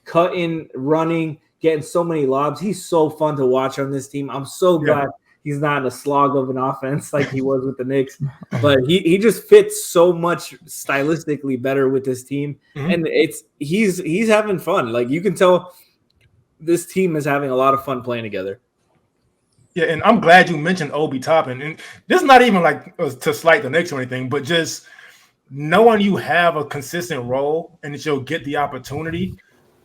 cutting, running, getting so many lobs. He's so fun to watch on this team. I'm so glad he's not in a slog of an offense like he was with the Knicks, but he just fits so much stylistically better with this team, and he's having fun. Like you can tell, this team is having a lot of fun playing together. Yeah, and I'm glad you mentioned Obi Toppin, and this is not even like to slight the Knicks or anything, but just knowing you have a consistent role and that you'll get the opportunity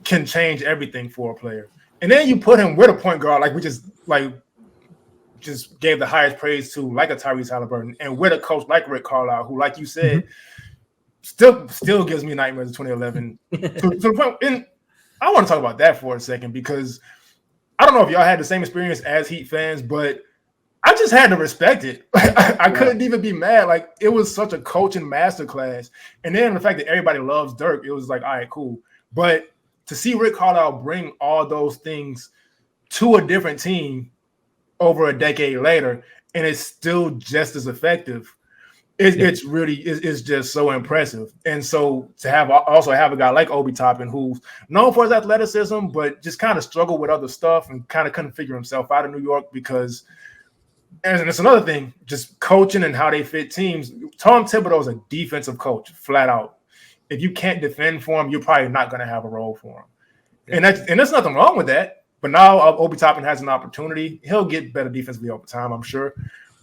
can change everything for a player. And then you put him with a point guard, like we just gave the highest praise to, like a Tyrese Haliburton, and with a coach like Rick Carlisle, who, like you said, still gives me nightmares of 2011. to the point, and I want to talk about that for a second, because I don't know if y'all had the same experience as Heat fans, but I just had to respect it. I couldn't even be mad. Like, it was such a coaching masterclass. And then the fact that everybody loves Dirk, it was like, all right, cool. But to see Rick Carlisle bring all those things to a different team over a decade later, and it's still just as effective, it's really just so impressive. And so to also have a guy like Obi Toppin, who's known for his athleticism, but just kind of struggled with other stuff and kind of couldn't figure himself out in New York, because, and it's another thing, just coaching and how they fit teams. Tom Thibodeau is a defensive coach, flat out. If you can't defend for him, you're probably not going to have a role for him. And there's nothing wrong with that. But now Obi Toppin has an opportunity. He'll get better defensively over time, I'm sure.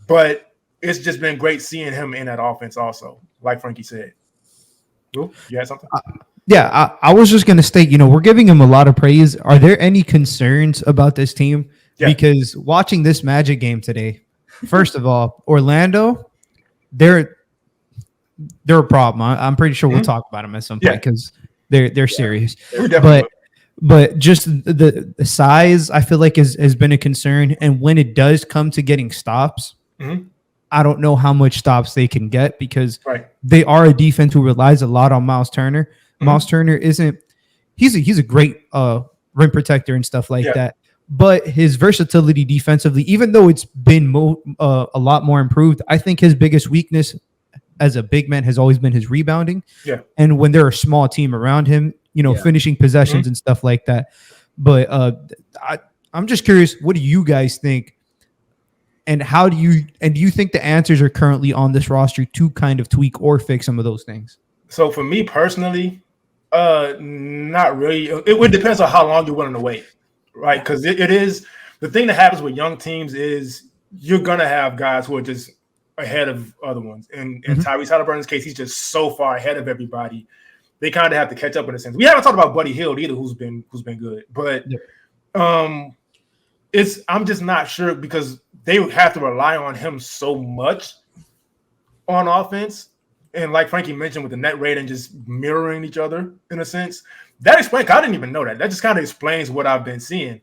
But it's just been great seeing him in that offense also, like Frankie said. Ooh, you had something? I was just going to state, we're giving him a lot of praise. Are there any concerns about this team? Yeah. Because watching this Magic game today, first of all, Orlando, they're a problem. I'm pretty sure we'll talk about them at some point because they're serious. But just the size, I feel like has been a concern. And when it does come to getting stops, I don't know how much stops they can get because they are a defense who relies a lot on Miles Turner. Miles Turner he's a great rim protector and stuff like that. But his versatility defensively, even though it's been a lot more improved, I think his biggest weakness as a big man has always been his rebounding. Yeah. And when they're a small team around him, finishing possessions and stuff like that. But I'm just curious, what do you guys think? And do you think the answers are currently on this roster to kind of tweak or fix some of those things? So for me personally, not really. It depends on how long you're willing to wait, right? Because it is the thing that happens with young teams is you're gonna have guys who are just ahead of other ones. And in Tyrese Haliburton's case, he's just so far ahead of everybody. They kind of have to catch up in a sense. We haven't talked about Buddy Hield either, who's been good, but I'm just not sure because they would have to rely on him so much on offense. And like Frankie mentioned with the net rating just mirroring each other in a sense, that explains, I didn't even know that. That just kind of explains what I've been seeing.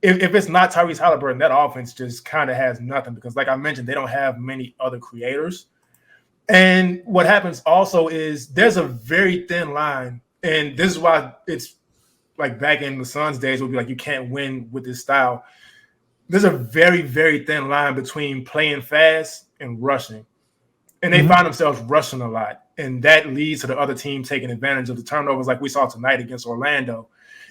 If it's not Tyrese Haliburton, that offense just kind of has nothing because like I mentioned, they don't have many other creators. And what happens also is there's a very thin line. And this is why it's like back in the Suns days, it would be like, you can't win with this style. There's a very, very thin line between playing fast and rushing. And they find themselves rushing a lot. And that leads to the other team taking advantage of the turnovers like we saw tonight against Orlando.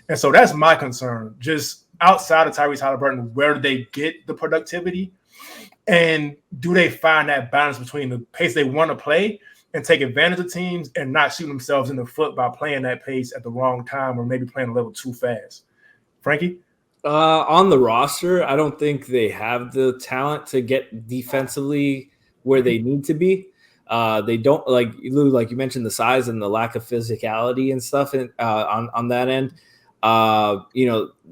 And so that's my concern. Just outside of Tyrese Haliburton, where do they get the productivity? And do they find that balance between the pace they want to play and take advantage of teams and not shoot themselves in the foot by playing that pace at the wrong time or maybe playing a little too fast? Frankie? On the roster, I don't think they have the talent to get defensively where they need to be. They don't, like Lou, like you mentioned, the size and the lack of physicality and stuff on that end.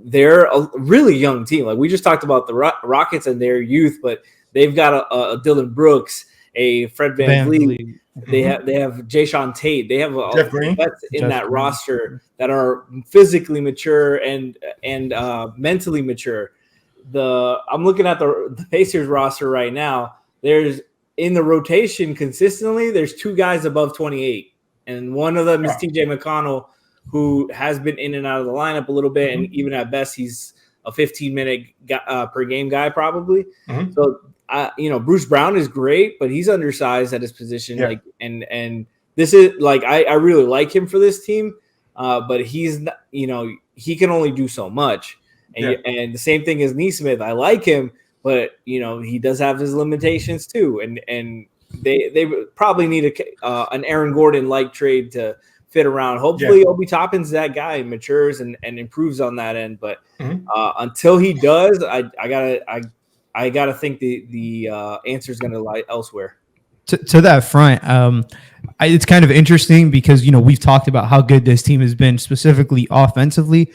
They're a really young team. Like we just talked about the Rockets and their youth, but they've got a Dylan Brooks, a Fred VanVleet. They have Jayshawn Tate. They have vets in that roster that are physically mature and mentally mature. I'm looking at the Pacers roster right now. There's in the rotation consistently. There's two guys above 28, and one of them is TJ McConnell, who has been in and out of the lineup a little bit, and even at best, he's a 15-minute per game guy probably. So. Bruce Brown is great, but he's undersized at his position. Yeah. And this is like I really like him for this team, but he's not, he can only do so much. And the same thing as Nesmith. I like him, but he does have his limitations too. And they probably need an Aaron Gordon like trade to fit around. Hopefully, Obi Toppin's that guy, matures and improves on that end. But until he does, I gotta think the answer is gonna lie elsewhere. To that front, it's kind of interesting because we've talked about how good this team has been, specifically offensively.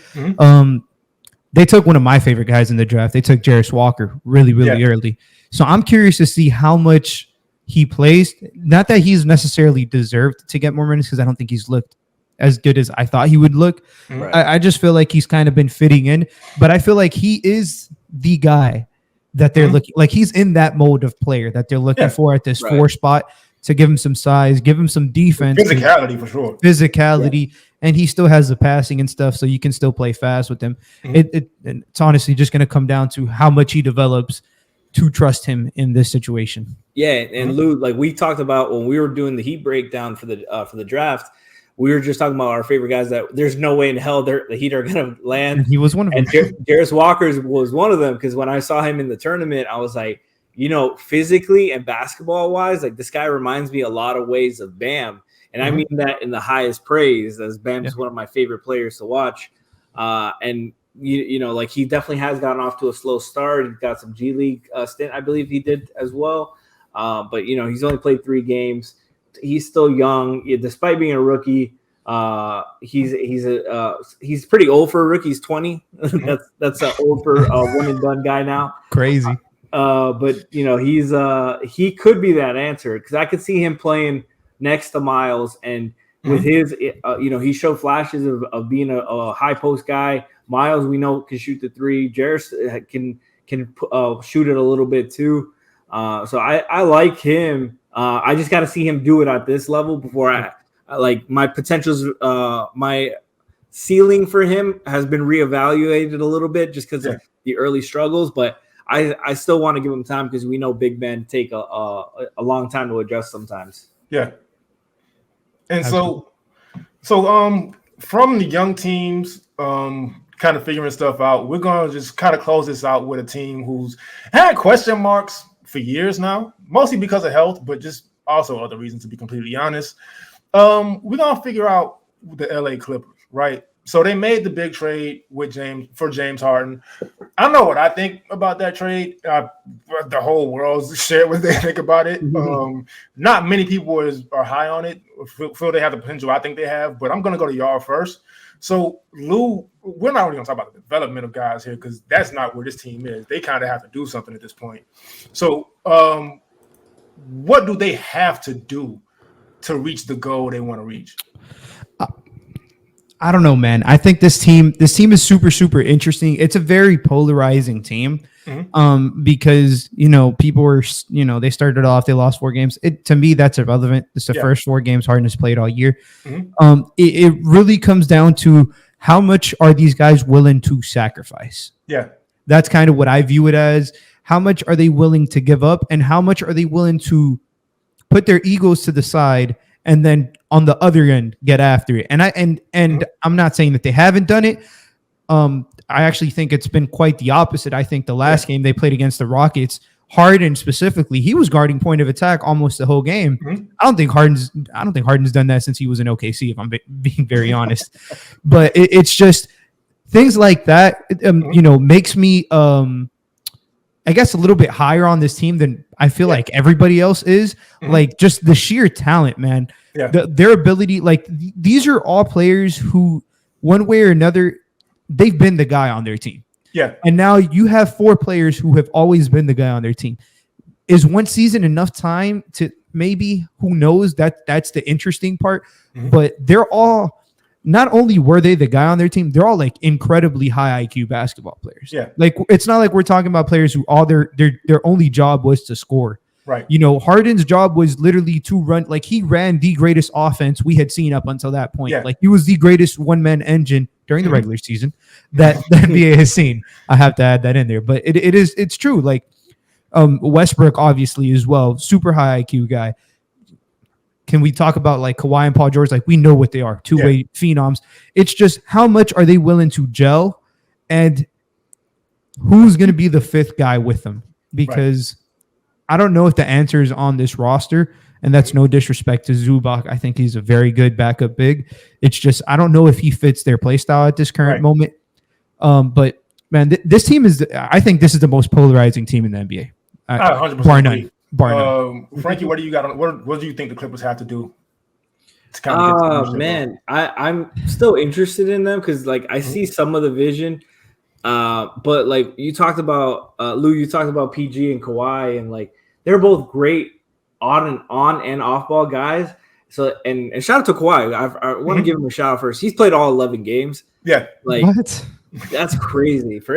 They took one of my favorite guys in the draft. They took Jarris Walker really early. So I'm curious to see how much he plays. Not that he's necessarily deserved to get more minutes because I don't think he's looked as good as I thought he would look. Right. I just feel like he's kind of been fitting in, but I feel like he is the guy that they're looking like. He's in that mode of player that they're looking for at this 4 spot to give him some size, give him some defense, physicality for sure, and he still has the passing and stuff, so you can still play fast with him. It's honestly just going to come down to how much he develops to trust him in this situation. Yeah, and Lou, like we talked about when we were doing the Heat breakdown for the draft, we were just talking about our favorite guys that there's no way in hell the Heat are going to land. And he was one of them. And Jarris Walker was one of them because when I saw him in the tournament, I was like, physically and basketball-wise, like this guy reminds me a lot of ways of Bam. And I mean that in the highest praise, as Bam is one of my favorite players to watch. And, like he definitely has gotten off to a slow start. He's got some G League stint, I believe he did as well. But, he's only played 3 games. He's still young, despite being a rookie. He's pretty old for a rookie. He's 20. that's an old for a one and done guy now. Crazy. But he could be that answer because I could see him playing next to Miles, and with his, he showed flashes of being a high post guy. Miles, we know, can shoot the three. Jarris can shoot it a little bit too. So I like him. I just got to see him do it at this level before I like my potentials. My ceiling for him has been reevaluated a little bit just because of the early struggles, but I still want to give him time because we know big men take a long time to adjust sometimes. Yeah. And so from the young teams, kind of figuring stuff out, we're going to just kind of close this out with a team who's had question marks for years now, mostly because of health, but just also other reasons, to be completely honest. We're going to figure out the LA Clippers, right? So they made the big trade with James Harden. I know what I think about that trade. The whole world's shared what they think about it. Not many people are high on it, feel they have the potential I think they have, but I'm going to go to y'all first. So, Lou, we're not really going to talk about the development of guys here because that's not where this team is. They kind of have to do something at this point. So, what do they have to do to reach the goal they want to reach? I don't know, man. I think this team is super, super interesting. It's a very polarizing team because, people were, they started off, they lost 4 games. To me, that's irrelevant. It's the first 4 games Harden has played all year. It really comes down to how much are these guys willing to sacrifice? Yeah. That's kind of what I view it as. How much are they willing to give up and how much are they willing to put their egos to the side and then on the other end get after it? And I'm not saying that they haven't done it. I actually think it's been quite the opposite. I think the last game they played against the Rockets, Harden specifically, he was guarding point of attack almost the whole game. I don't think Harden's done that since he was in OKC, if I'm being very honest. But it's just things like that, makes me I guess a little bit higher on this team than I feel like everybody else is. Like just the sheer talent, man. Their ability, like these are all players who one way or another, they've been the guy on their team. Yeah. And now you have 4 players who have always been the guy on their team. Is one season enough time to maybe, who knows, that's the interesting part. But they're all, not only were they the guy on their team, they're all like incredibly high IQ basketball players. Yeah. Like it's not like we're talking about players who all their only job was to score. Right. Harden's job was literally to run, like he ran the greatest offense we had seen up until that point. Yeah. Like he was the greatest one-man engine during the regular season that the NBA has seen. I have to add that in there. But it's true. Like Westbrook obviously as well, super high IQ guy. Can we talk about like Kawhi and Paul George? Like we know what they are, two-way phenoms. It's just how much are they willing to gel and who's going to be the 5th guy with them? Because I don't know if the answer is on this roster, and that's no disrespect to Zubac. I think he's a very good backup big. It's just I don't know if he fits their play style at this current moment. But man, this team is. I think this is the most polarizing team in the NBA. 100% bar none. Frankie, what do you got on? What do you think the Clippers have to do? Man, I'm still interested in them because like I see some of the vision. But like you talked about Lou, you talked about PG and Kawhi, and like they're both great on and off ball guys. So and shout out to Kawhi. I want to give him a shout out first. He's played all 11 games. Yeah, like what? That's crazy for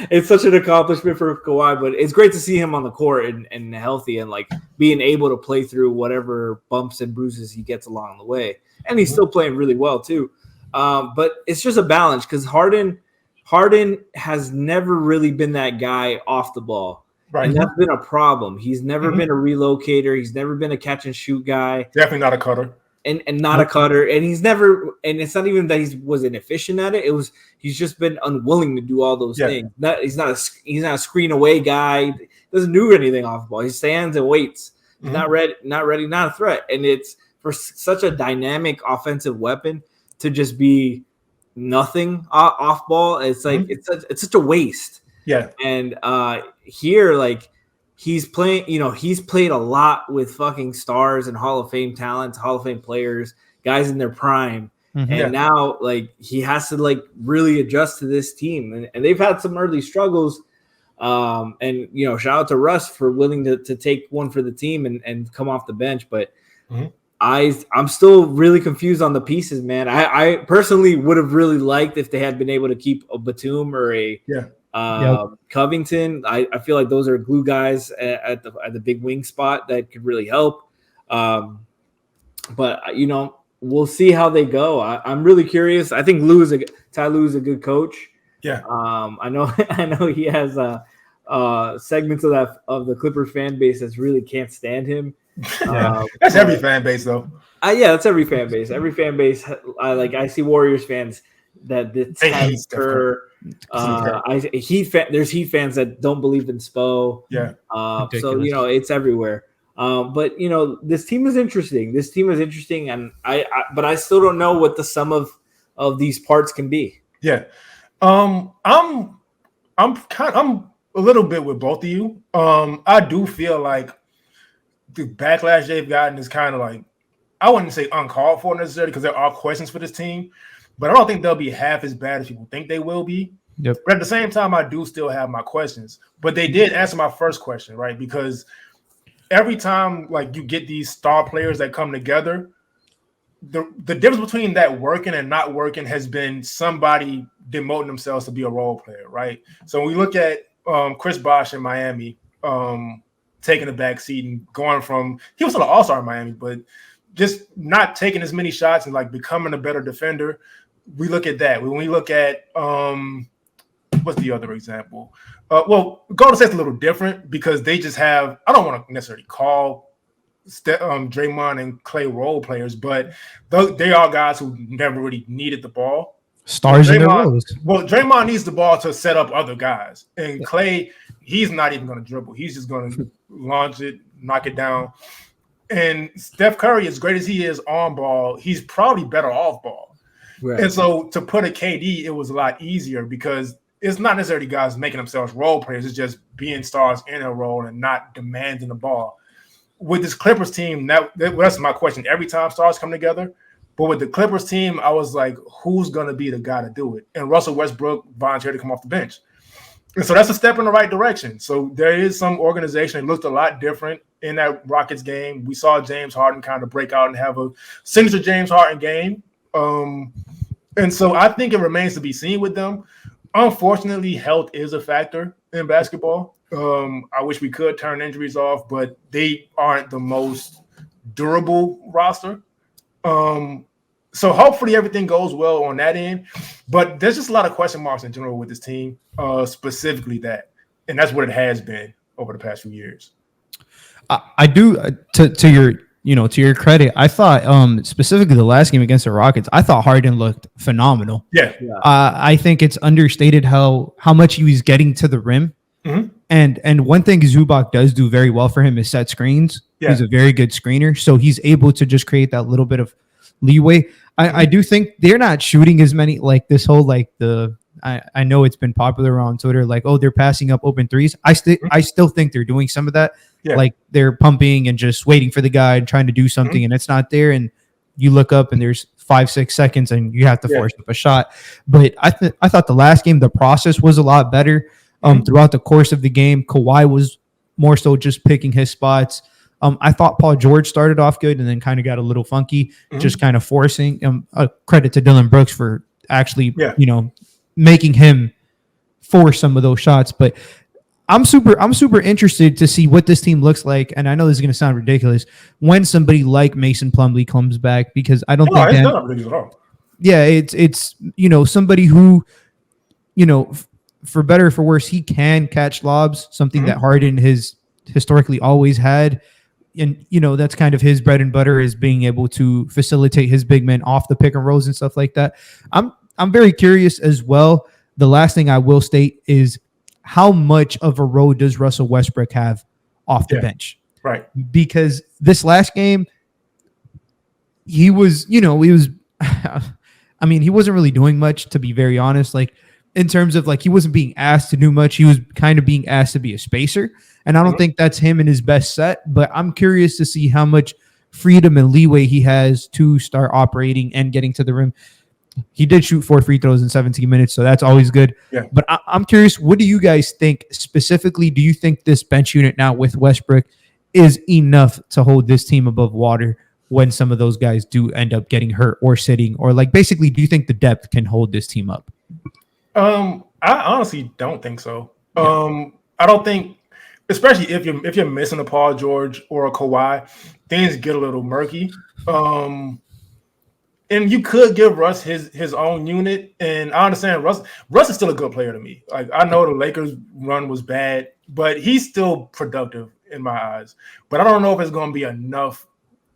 it's such an accomplishment for Kawhi, but it's great to see him on the court and healthy and like being able to play through whatever bumps and bruises he gets along the way. And he's still playing really well too. But it's just a balance because Harden has never really been that guy off the ball. Right. And that's been a problem. He's never been a relocator. He's never been a catch and shoot guy. Definitely not a cutter. And not a cutter. And he's never, and it's not even that he wasn't efficient at it. He's just been unwilling to do all those things. He's not a screen away guy. He doesn't do anything off the ball. He stands and waits. He's not ready, not a threat. And it's for such a dynamic offensive weapon to just be nothing off ball. It's like it's such a waste. Yeah. And here, like he's playing, he's played a lot with fucking stars and Hall of Fame talents, Hall of Fame players, guys in their prime. And now like he has to like really adjust to this team. And they've had some early struggles. And shout out to Russ for willing to take one for the team and come off the bench. But Mhm. I'm still really confused on the pieces, man. I personally would have really liked if they had been able to keep a Batum or a Covington. I feel like those are glue guys at the big wing spot that could really help. But we'll see how they go. I'm really curious. I think Ty Lue is a good coach. Yeah. I know he has segments of the Clippers fan base that really can't stand him. That's every fan base, though. Yeah, that's every fan base. Every fan base. I see Warriors fans that hate Kerr. There's Heat fans that don't believe in Spo. Yeah. So it's everywhere. But this team is interesting. And but I still don't know what the sum of these parts can be. Yeah. I'm a little bit with both of you. I do feel like the backlash they've gotten is kind of like, I wouldn't say uncalled for necessarily, because there are questions for this team, but I don't think they'll be half as bad as people think they will be. Yep. But at the same time, I do still have my questions. But they did answer my first question, right? Because every time you get these star players that come together, the difference between that working and not working has been somebody demoting themselves to be a role player, right? So when we look at Chris Bosh in Miami, taking a back seat and going from, he was still an all-star in Miami, but just not taking as many shots and becoming a better defender. We look at that. When we look at what's the other example? Golden State's a little different because they just have, I don't want to necessarily call Draymond and Clay role players, but they are guys who never really needed the ball. Stars in their roles. Well, Draymond needs the ball to set up other guys. And Clay, he's not even going to dribble. He's just going to launch it, knock it down. And Steph Curry, as great as he is on ball, he's probably better off ball. Right. And so to put a KD, it was a lot easier because it's not necessarily guys making themselves role players. It's just being stars in a role and not demanding the ball. With this Clippers team, that's my question. Every time stars come together, but with the Clippers team, I was like, who's going to be the guy to do it? And Russell Westbrook volunteered to come off the bench. And so that's a step in the right direction. So there is some organization. It looked a lot different in that Rockets game. We saw James Harden kind of break out and have a signature James Harden game. And so I think it remains to be seen with them. Unfortunately, health is a factor in basketball. I wish we could turn injuries off, but they aren't the most durable roster. So hopefully everything goes well on that end. But there's just a lot of question marks in general with this team, specifically that. And that's what it has been over the past few years. I do, to your credit, I thought specifically the last game against the Rockets, I thought Harden looked phenomenal. Yeah. I think it's understated how much he was getting to the rim. Mm-hmm. And one thing Zubac does do very well for him is set screens. Yeah. He's a very good screener. So he's able to just create that little bit of leeway. I do think they're not shooting as many, this whole I know it's been popular on Twitter, they're passing up open threes. I still think they're doing some of that. Yeah. They're pumping and just waiting for the guy and trying to do something and it's not there. And you look up and there's 5-6 seconds and you have to force up a shot. But I thought the last game, the process was a lot better. Throughout the course of the game, Kawhi was more so just picking his spots. I thought Paul George started off good and then kind of got a little funky, just kind of forcing. Credit to Dylan Brooks for actually, making him force some of those shots. But I'm super interested to see what this team looks like. And I know this is going to sound ridiculous when somebody like Mason Plumlee comes back, because I don't think it's not ridiculous at all. Yeah, it's somebody who, for better or for worse, he can catch lobs, something that Harden has historically always had. And, that's kind of his bread and butter, is being able to facilitate his big men off the pick and rolls and stuff like that. I'm very curious as well. The last thing I will state is how much of a role does Russell Westbrook have off the bench? Right. Because this last game, he was, he wasn't really doing much, to be very honest. In terms of he wasn't being asked to do much. He was kind of being asked to be a spacer. And I don't think that's him in his best set, but I'm curious to see how much freedom and leeway he has to start operating and getting to the rim. He did shoot 4 free throws in 17 minutes, so that's always good. Yeah. But I'm curious, what do you guys think specifically? Do you think this bench unit now with Westbrook is enough to hold this team above water when some of those guys do end up getting hurt or sitting, or like basically, do you think the depth can hold this team up? I honestly don't think so. I don't think, especially if you're missing a Paul George or a Kawhi, things get a little murky. And you could give Russ his own unit, and I understand Russ is still a good player to me. Like, I know the Lakers run was bad, but he's still productive in my eyes. But I don't know if it's going to be enough,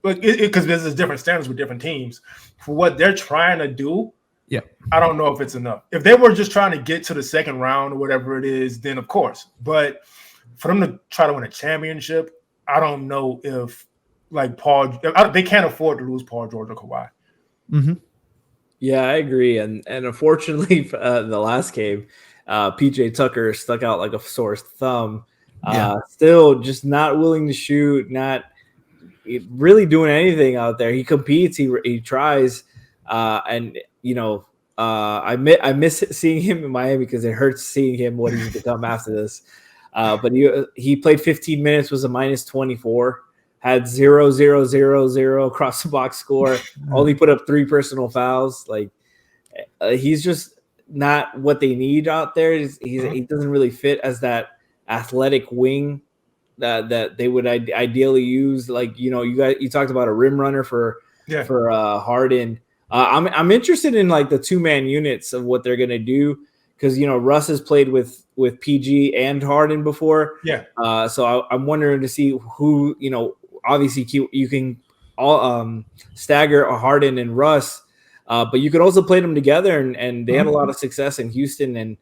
like, because there's different standards with different teams for what they're trying to do. Yeah, I don't know if it's enough. If they were just trying to get to the second round or whatever it is, then of course. But for them to try to win a championship, I don't know if they can't afford to lose Paul George or Kawhi. Mm-hmm. Yeah, I agree. And unfortunately, the last game, PJ Tucker stuck out like a sore thumb. Still just not willing to shoot, not really doing anything out there. He competes, he tries, and I miss seeing him in Miami because it hurts seeing him what he's become after this. But he played 15 minutes, was a -24. Had 0-0-0-0 across the box score, only put up 3 personal fouls. Like, he's just not what they need out there. He doesn't really fit as that athletic wing that they would ideally use. Like, you talked about a rim runner for Harden. I'm interested in like the 2-man units of what they're gonna do, because Russ has played with PG and Harden before. Yeah. So I'm wondering to see who obviously you can all stagger a Harden and Russ, but you could also play them together, and they had a lot of success in Houston, and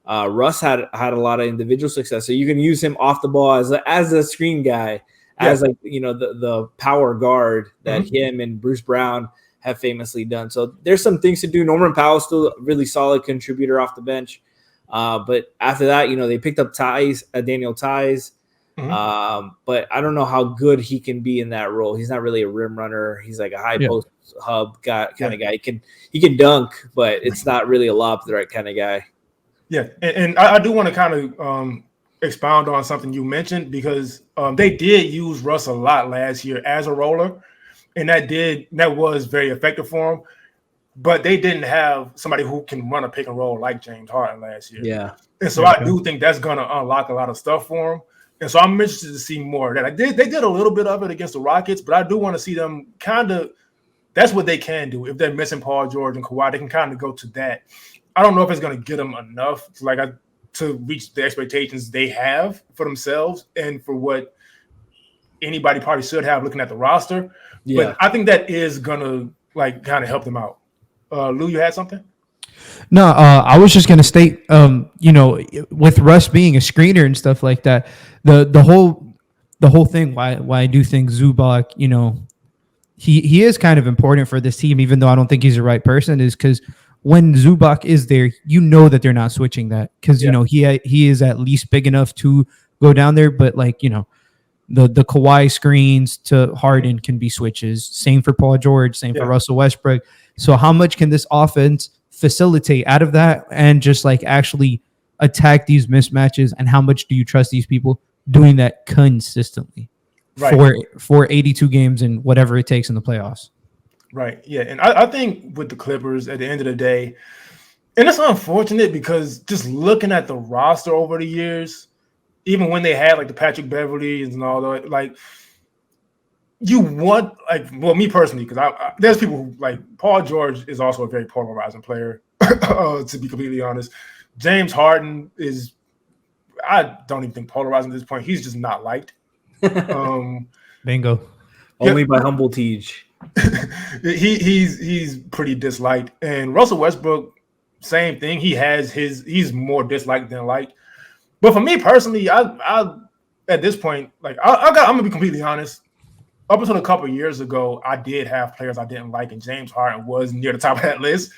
Russ had a lot of individual success. So you can use him off the ball as a screen guy, as like the power guard that him and Bruce Brown have famously done. So there's some things to do. Norman Powell's still a really solid contributor off the bench, but after that, they picked up Daniel Tice. But I don't know how good he can be in that role. He's not really a rim runner. He's like a high post hub guy, kind of guy. He can dunk, but it's not really a lob threat kind of guy. Yeah, and I do want to kind of expound on something you mentioned, because they did use Russ a lot last year as a roller, and that was very effective for him. But they didn't have somebody who can run a pick and roll like James Harden last year. Yeah, and so I do think that's going to unlock a lot of stuff for him. And so I'm interested to see more of that. They did a little bit of it against the Rockets, but I do want to see them kind of – that's what they can do. If they're missing Paul George and Kawhi, they can kind of go to that. I don't know if it's going to get them enough to reach the expectations they have for themselves and for what anybody probably should have looking at the roster. Yeah. But I think that is going to kind of help them out. Lou, you had something? No, I was just gonna state, with Russ being a screener and stuff like that, the whole thing. Why I do think Zubac, he is kind of important for this team, even though I don't think he's the right person, is because when Zubac is there, that they're not switching that, because he is at least big enough to go down there, but the Kawhi screens to Harden can be switches. Same for Paul George. Same for Russell Westbrook. So how much can this offense facilitate out of that and just actually attack these mismatches, and how much do you trust these people doing that consistently for 82 games and whatever it takes in the playoffs? Right. Yeah. And I think with the Clippers at the end of the day, and it's unfortunate because just looking at the roster over the years, even when they had the Patrick Beverleys and all that, you want me personally, because there's people who Paul George is also a very polarizing player, to be completely honest. James Harden I don't even think polarizing at this point. He's just not liked. Bingo. Only by humble Tej. He's pretty disliked. And Russell Westbrook, same thing. He's more disliked than liked. But for me personally, I at this point, I'm gonna be completely honest. Up until a couple of years ago, I did have players I didn't like, and James Harden was near the top of that list.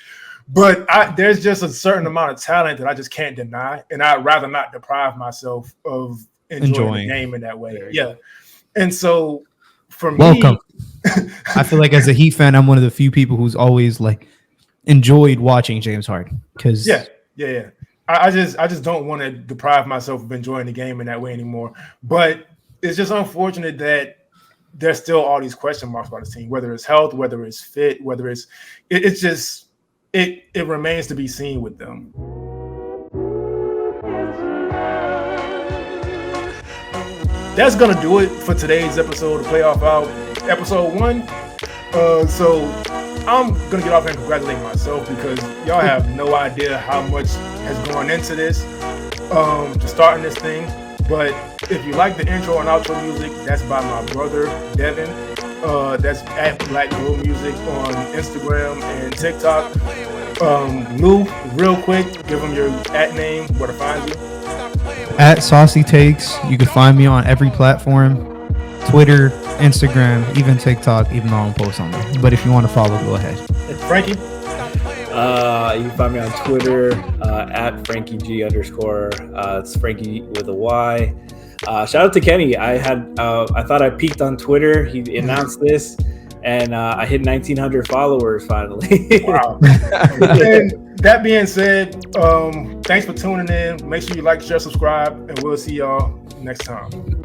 But there's just a certain amount of talent that I just can't deny, and I'd rather not deprive myself of enjoying the game in that way. Yeah, and so for me, I feel like as a Heat fan, I'm one of the few people who's always enjoyed watching James Harden, because I just don't want to deprive myself of enjoying the game in that way anymore. But it's just unfortunate that there's still all these question marks about the team, whether it's health, whether it's fit, whether it's just it remains to be seen with them. That's gonna do it for today's episode of Playoff Out, episode 1. So I'm gonna get off and congratulate myself because y'all have no idea how much has gone into this, to starting this thing. But if you like the intro and outro music, that's by my brother Devin. That's at BlackGlowMusic on Instagram and TikTok. Lou, real quick, give him your @ name, where to find you. At Saucy Takes. You can find me on every platform: Twitter, Instagram, even TikTok, even though I don't post on there. But if you want to follow, go ahead. Frankie? You can find me on Twitter at FrankieG_. It's Frankie with a Y. Shout out to Kenny. I thought I peaked on Twitter. He announced this, and I hit 1,900 followers finally. Wow. And that being said, thanks for tuning in. Make sure you like, share, subscribe, and we'll see y'all next time.